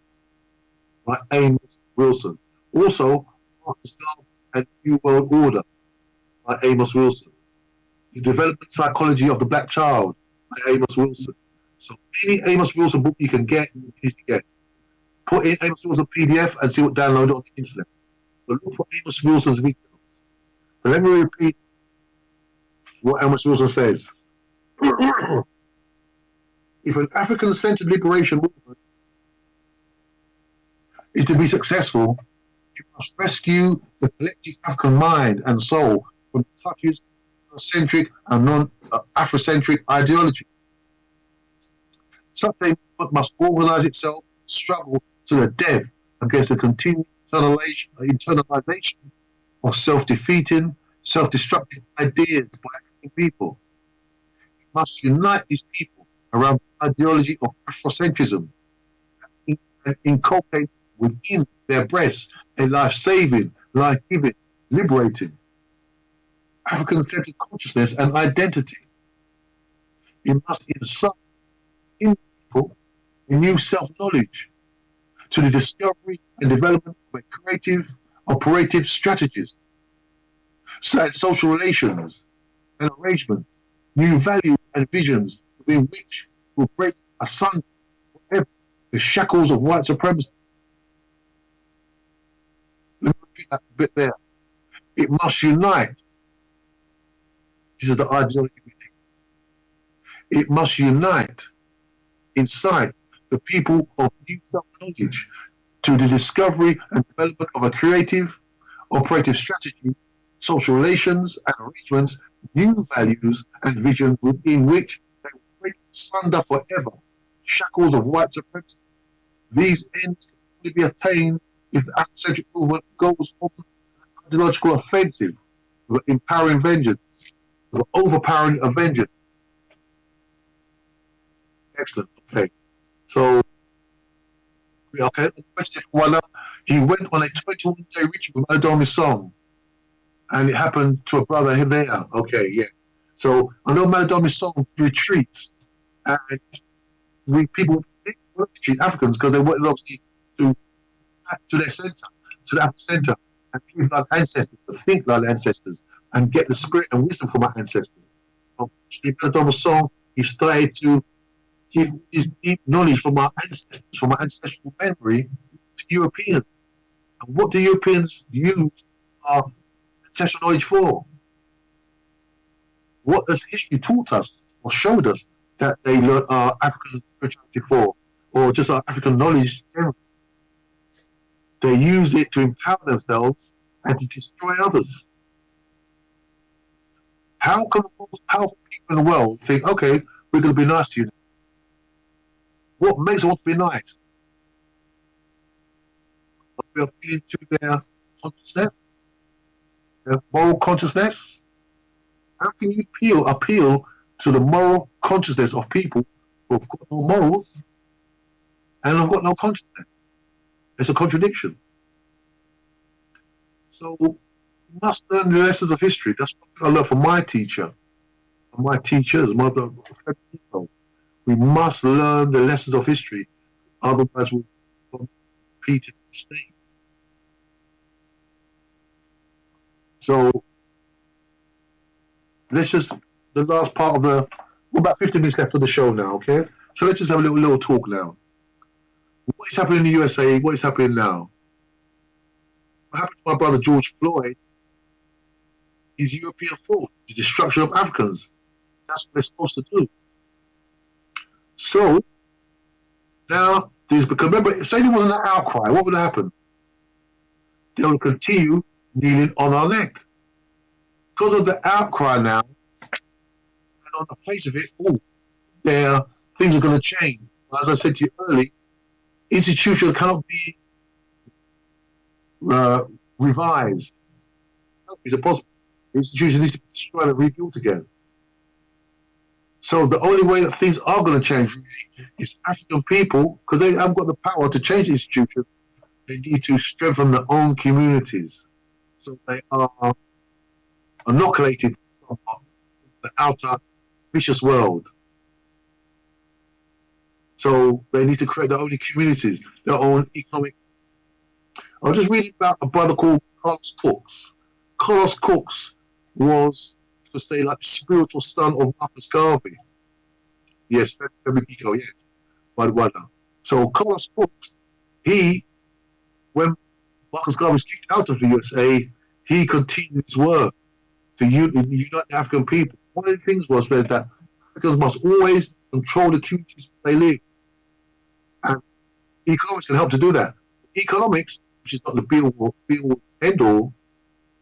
by Amos Wilson. Also, Marcus Garvey and New World Order by Amos Wilson. The Development Psychology of the Black Child by Amos Wilson. So any Amos Wilson book you can get, you need to get. Put in Amos Wilson PDF and see what download on the internet. But look for Amos Wilson's videos. But let me repeat what Amos Wilson says. If an African-centered liberation movement is to be successful, it must rescue the collective African mind and soul from the clutches of Afrocentric and non-Afrocentric ideology. Such a movement must organize itself, struggle to the death against the continued internalization of self-defeating, self-destructive ideas by African people. It must unite these people around the ideology of Afrocentrism and inculcate within their breasts a life-saving, life-giving, liberating, African-centered consciousness and identity. It must incite in people a new self-knowledge to the discovery and development of a creative, operative strategies, social relations and arrangements, new values and visions within which will break asunder forever the shackles of white supremacy. Let me repeat that bit there. It must unite. This is the ideology meeting. It must unite, incite the people of new self-knowledge to the discovery and development of a creative, operative strategy, social relations and arrangements, new values and visions within which they will break asunder forever shackles of white supremacy. These ends can only be attained if the Afrocentric movement goes on an ideological offensive with empowering vengeance, with overpowering a vengeance. Excellent. Okay. So, okay, the question is, he went on a 21-day ritual with Maladomi's song, and it happened to a brother here there. Okay, yeah. So, I know Maladomi's song retreats, and people retreat Africans because they wanted obviously to their center, to the African center, and live like ancestors, to think like ancestors, and get the spirit and wisdom from our ancestors. Unfortunately, Maladomi's song, he started to give his deep knowledge from our ancestors, from our ancestral memory to Europeans. And what do Europeans use our ancestral knowledge for? What has history taught us or showed us that they learned our African spirituality for, or just our African knowledge generally? They use it to empower themselves and to destroy others. How can the most powerful people in the world think, okay, we're going to be nice to you? What makes them want to be nice? We are appealing to their consciousness, their moral consciousness. How can you appeal to the moral consciousness of people who have got no morals and have got no consciousness? It's a contradiction. So we must learn the lessons of history. That's what I learned from my teacher, and my teachers, my people. We must learn the lessons of history, otherwise we'll repeat mistakes. So let's just the last part of the. We're about 15 minutes left of the show now, okay? So let's just have a little talk now. What is happening in the USA? What is happening now? What happened to my brother George Floyd is European thought, the destruction of Africans. That's what they're supposed to do. So now because remember, say there wasn't an outcry, what would happen? They will continue kneeling on our neck. Because of the outcry now, and on the face of it, things are going to change. As I said to you earlier, institution cannot be revised. It's impossible. The institution needs to be destroyed and rebuilt again. So the only way that things are going to change is African people, because they haven't got the power to change the institution, they need to strengthen their own communities. So they are inoculated from the outer vicious world. So they need to create their own communities, their own economic. I was just reading about a brother called Carlos Cox. Carlos Cox was, you could say, like the spiritual son of Marcus Garvey. Yes, Federico, yes. So Carlos Cox, when Marcus Garvey was kicked out of the USA, he continued his work to unite the African people. One of the things was that Africans must always control the communities where they live. And economics can help to do that. Economics, which is not the be-all, end-all,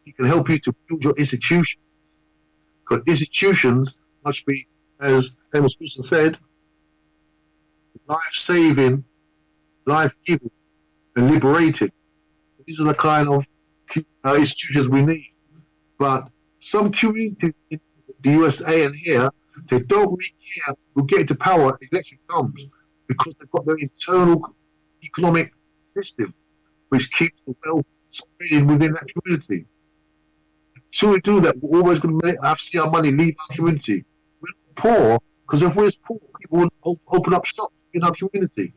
it can help you to build your institutions. Because institutions must be, as Amos Wilson said, life-saving, life-giving, and liberating. These are the kind of institutions we need. But some communities in the USA and here, they don't really care who get into power, election comes, because they've got their internal economic system, which keeps the wealth spreading within that community. Until we do that, we're always going to have to see our money leave our community. We're not poor, because if we're poor, people would open up shops in our community.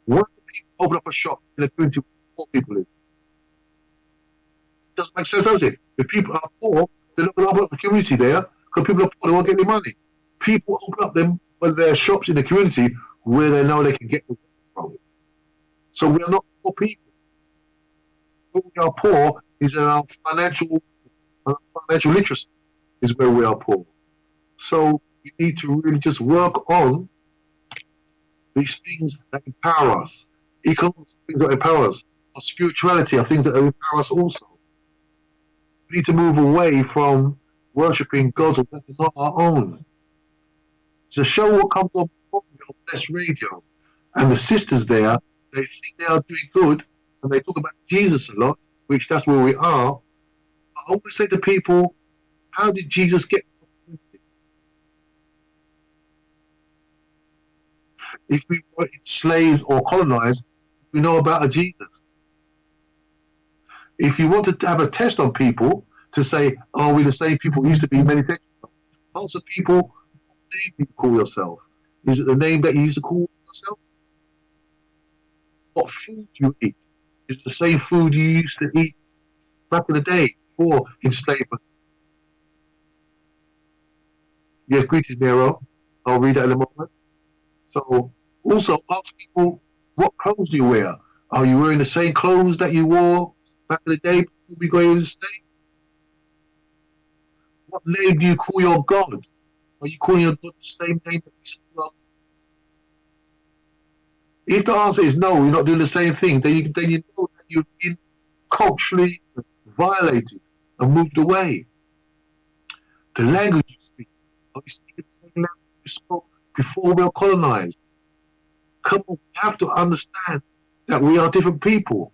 Why do people open up a shop in a community where poor people live? It doesn't make sense, does it? If people are poor, they're not going to open up a community there, because people are poor, they won't get any money. People open up their shops in the community where they know they can get them from. So we are not poor people. What we are poor is in our financial literacy is where we are poor. So we need to really just work on these things that empower us. Economics, things that empower us. Our spirituality are things that empower us also. We need to move away from worshipping gods that are not our own. The show will come from Blessed Radio, and the sisters there, they think they are doing good, and they talk about Jesus a lot, which that's where we are. I always say to people, how did Jesus get? If we were enslaved or colonized, we know about a Jesus. If you wanted to have a test on people to say, are we the same people we used to be many decades ago? Answer people, what name do you call yourself? Is it the name that you used to call yourself? What food do you eat? Is it the same food you used to eat back in the day before enslavement? Yes, greetings, Nero. I'll read that in a moment. So, also ask people, what clothes do you wear? Are you wearing the same clothes that you wore back in the day before we go into the state? What name do you call your God? Are you calling your God the same name that we call our God? If the answer is no, you're not doing the same thing, then you know that you've been culturally violated and moved away. The language you speak, are you speaking the same language you spoke before we were colonized? Come on, we have to understand that we are different people.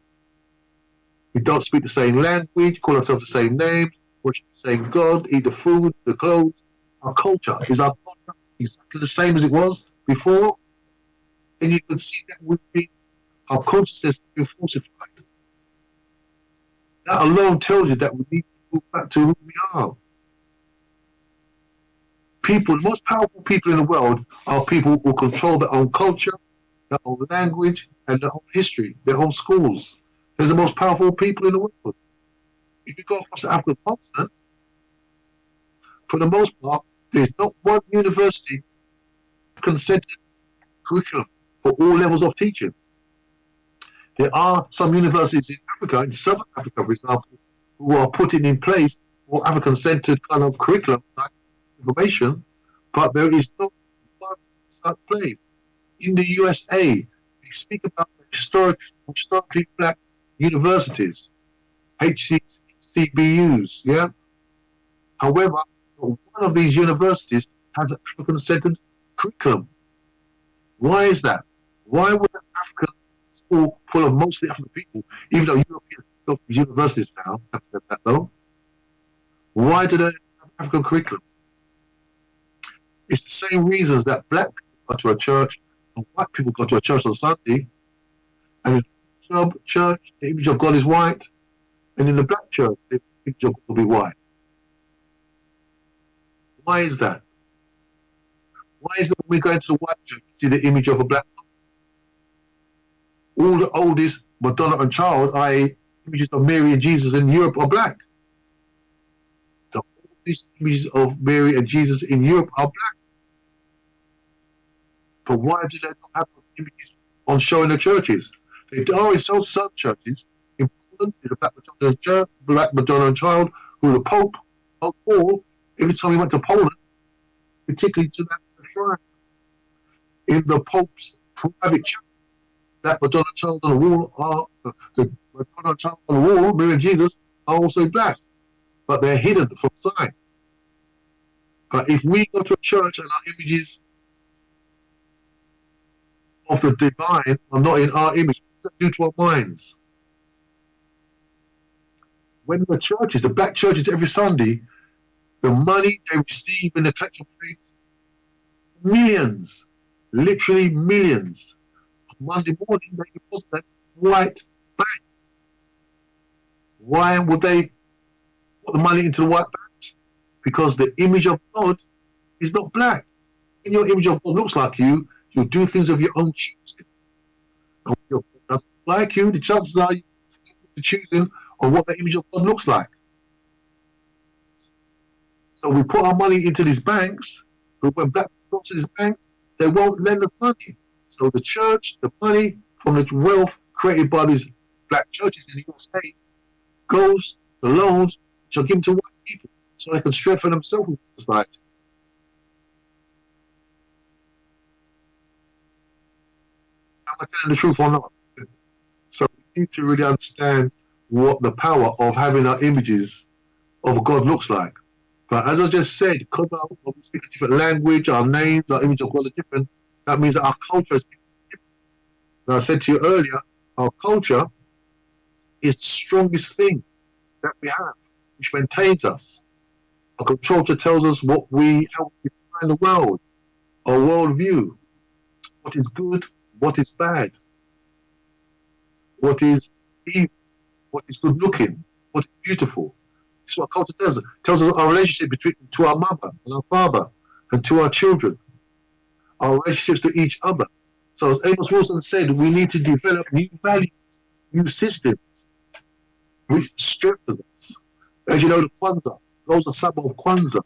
We don't speak the same language, call ourselves the same names, worship the same God, eat the food, the clothes. Our culture is our culture exactly the same as it was before. And you can see that our consciousness has been falsified. That alone tells you that we need to move back to who we are. People, the most powerful people in the world are people who control their own culture, their own language, and their own history, their own schools. They're the most powerful people in the world. If you go across the African continent, for the most part, There's not one university consented curriculum for all levels of teaching. There are some universities in Africa, in South Africa, for example, who are putting in place more African-centered kind of curriculum, like information, but there is no one such place. In the USA, we speak about historically black universities, HCBUs, yeah? However, one of these universities has an African-centered curriculum. Why is that? Why would an African school full of mostly African people, even though European universities now have that though, why do they have African curriculum? It's the same reasons that black people go to a church and white people go to a church on Sunday, and in the church, the image of God is white, and in the black church, the image of God will be white. Why is that? Why is it when we go into the white church, you see the image of a black man? All the oldest Madonna and child, i.e. images of Mary and Jesus in Europe, are black. The oldest images of Mary and Jesus in Europe are black. But why do they not have images on show in the churches? They are in some churches. In Poland, there's a black Madonna and child, who the Pope Paul, every time he went to Poland, particularly to that shrine, in the Pope's private chapel, that Madonna child on the wall the Madonna child on the wall, Mary and Jesus, are also black, but they're hidden from sight. But if we go to a church and our images of the divine are not in our image, what does that do to our minds? When the churches, the black churches every Sunday, the money they receive in the collection plates, millions, literally millions. On Monday morning, they deposit that white bank. Why would they put the money into the white banks? Because the image of God is not black. When your image of God looks like you, you'll do things of your own choosing. And when your God doesn't like you, the chances are you're choosing on what the image of God looks like. So we put our money into these banks, but when black people go to these banks, they won't lend us money. So the church, the money from the wealth created by these black churches in the USA goes to loans which are given to white people so they can strengthen themselves in society. Am I telling the truth or not? So we need to really understand what the power of having our images of God looks like. But as I just said, because we speak a different language, our names, our image of God are different, that means that our culture is different. And I said to you earlier, our culture is the strongest thing that we have, which maintains us. Our culture tells us how we define the world, our worldview, what is good, what is bad, what is evil, what is good looking, what is beautiful. This is what culture does. It tells us our relationship to our mother and our father and to our children, our relationships to each other. So as Amos Wilson said, we need to develop new values, new systems, which strengthen us. As you know, the Kwanzaa, those are some of Kwanzaa.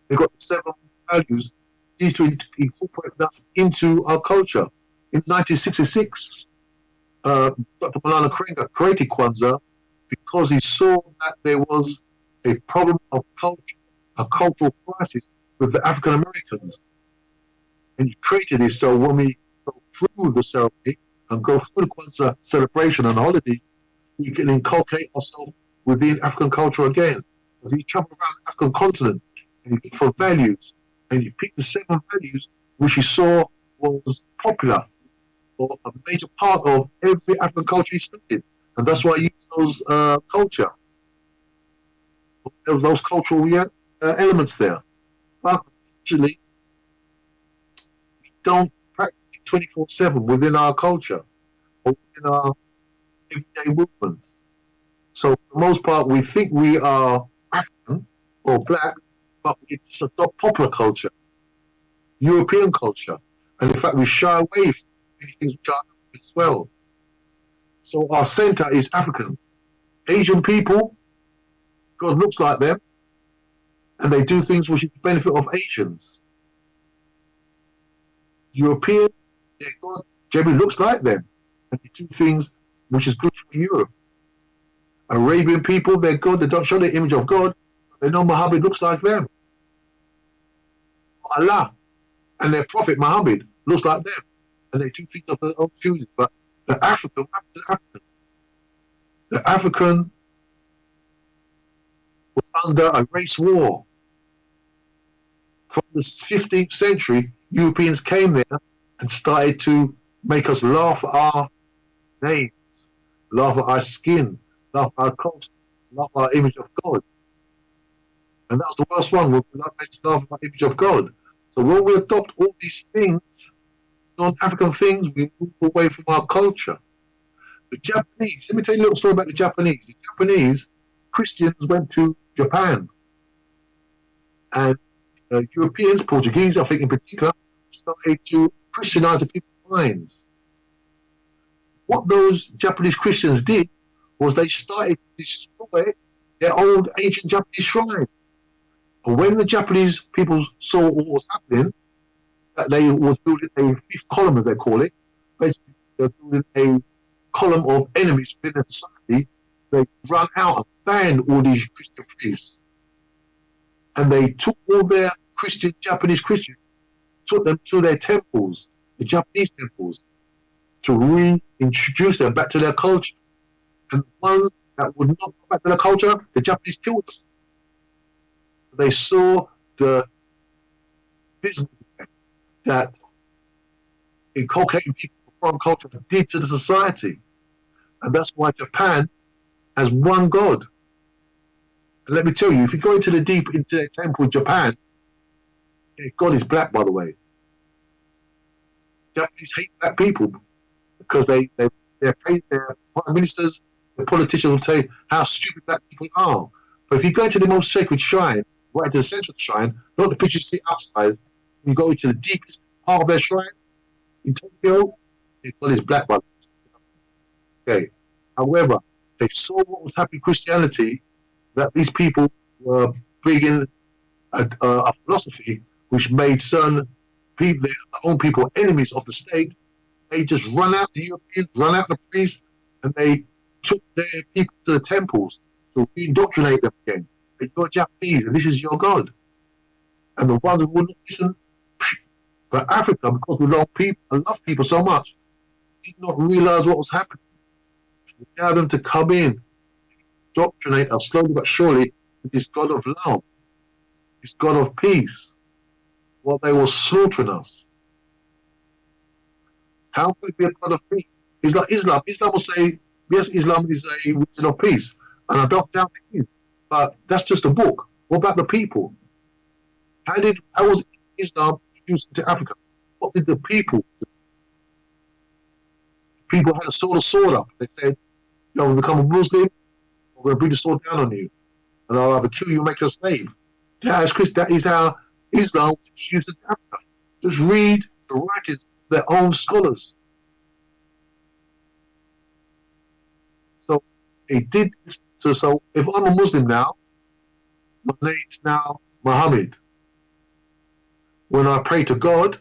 They've got 7 values. These to incorporate that into our culture. In 1966, Dr. Malala Krenga created Kwanzaa because he saw that there was a problem of culture, a cultural crisis with the African Americans. And he created this so when we go through the ceremony and go through the Kwanzaa celebration and holidays, we can inculcate ourselves within African culture again. As he traveled around the African continent and he picked for values, and he picked the 7 values which he saw was popular or a major part of every African culture he studied. And that's why I use those those cultural elements there. But actually, we don't practice it 24/7 within our culture or within our everyday movements. So for the most part, we think we are African or black, but we just adopt popular culture, European culture. And in fact, we shy away from many things which are African as well. So our center is African. Asian people, God looks like them. and they do things which is the benefit of Asians. Europeans, their God generally looks like them, and they do things which is good for Europe. Arabian people, their God, they don't show the image of God, but they know Muhammad looks like them. Allah and their prophet Muhammad looks like them, and they do things of their own choosing. But the African was under a race war. From the 15th century, Europeans came there and started to make us laugh at our names, laugh at our skin, laugh at our culture, laugh at our image of God. And that was the worst one. We laugh at the image of God. So when we adopt all these things, non-African things, we move away from our culture. The Japanese, let me tell you a little story about the Japanese. The Japanese Christians went to Japan, and Europeans, Portuguese, I think in particular, started to Christianize the people's minds. What those Japanese Christians did was they started to destroy their old ancient Japanese shrines. And when the Japanese people saw what was happening, that they was building a fifth column, as they call it, basically they're building a column of enemies within their society, they ran out and banned all these Christian priests. And they took all their Japanese Christians, took them to their temples, the Japanese temples, to reintroduce them back to their culture. And the ones that would not go back to their culture, the Japanese killed them. They saw the physical effects that inculcating people from foreign culture did to the society. And that's why Japan has one God. And let me tell you, if you go into the deep, into the temple in Japan, God is black, by the way. Japanese hate black people because their prime ministers, the politicians will tell you how stupid black people are. But if you go into the most sacred shrine, right into the center of the shrine, not the picture you see outside, you go into the deepest part of their shrine in Tokyo, God is black, by the way. Okay. However, they saw what was happening in Christianity, that these people were bringing a philosophy which made certain people, their own people, enemies of the state. They just run out the Europeans, run out the priests, and they took their people to the temples to indoctrinate them again. You're Japanese, and this is your God. And the ones who wouldn't listen, but Africa, because we love people so much, did not realize what was happening. We allowed them to come in, indoctrinate us slowly but surely with this God of love, this God of peace, while they were slaughtering us. How could it be a God of peace? It's like Islam. Islam will say, yes, Islam is a religion of peace, and I don't doubt it is, but that's just a book. What about the people? How was Islam introduced into Africa? What did the people do? People had a sword up. They said, "You're going to become a Muslim, I'm going to bring the sword down on you, and I'll either kill you or make you a slave." That is how Islam was introduced into Africa. Just read the writings of their own scholars. So they did this. So if I'm a Muslim now, my name's now Muhammad. When I pray to God,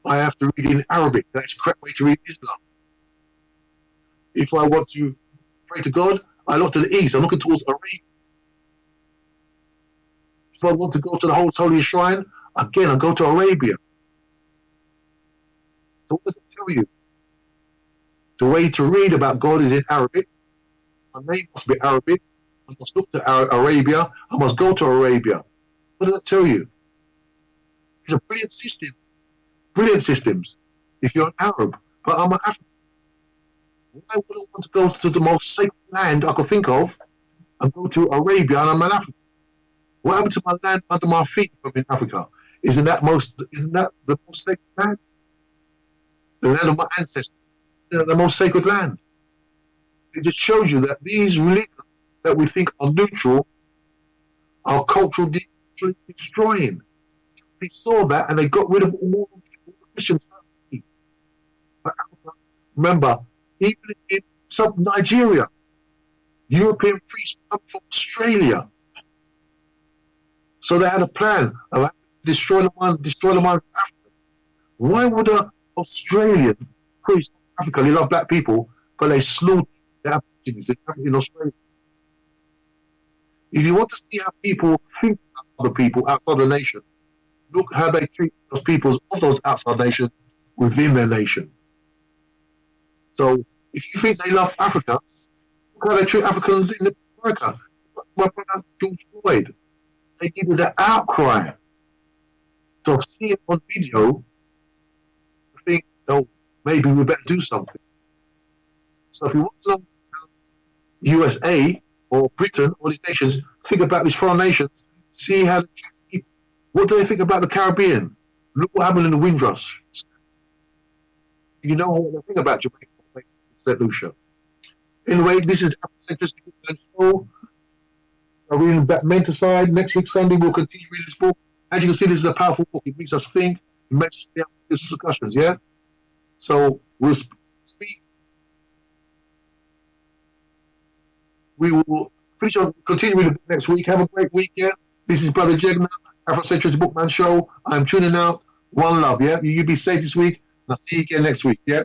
I have to read in Arabic. That's the correct way to read Islam. If I want to pray to God, I look to the east. I'm looking towards Arabia. If I want to go to the holy shrine, again, I go to Arabia. So what does it tell you? The way to read about God is in Arabic. My name must be Arabic. I must look to Arabia. I must go to Arabia. What does that tell you? It's a brilliant system. Brilliant systems. If you're an Arab, but I'm an African. Why would I want to go to the most sacred land I could think of and go to Arabia and I'm an African? What happened to my land under my feet from in Africa? Isn't that the most sacred land? The land of my ancestors. Isn't that the most sacred land? It just shows you that these religions that we think are neutral are culturally destroying. They saw that and they got rid of all the Christians. Remember, even in Nigeria, European priests come from Australia. So they had a plan of destroy the one Africa. Why would a Australian priest Africa, they love black people, but they slaughter the Aborigines in Australia? If you want to see how people think of other people outside the nation, look how they treat those people of those outside nations within their nation. So if you think they love Africa, look how they treat Africans in America. My brother George Floyd, they needed an outcry. So seeing it on video, I think, oh, maybe we better do something. So if you want to know USA or Britain or these nations, think about these foreign nations, see how what do they think about the Caribbean? Look what happened in the Windrush. You know what they think about Jamaica, St. Lucia. Anyway, this is the Bookman Show. I'll read that Menticide. Next week, Sunday, we'll continue reading this book. As you can see, this is a powerful book. It makes us think. It makes us have discussions, yeah? So we'll speak. We will finish on, continue reading the book next week. Have a great week, yeah? This is Brother Jegna, Afrocentrist Bookman Show. I'm tuning out. One love, yeah? You be safe this week. And I'll see you again next week, yeah?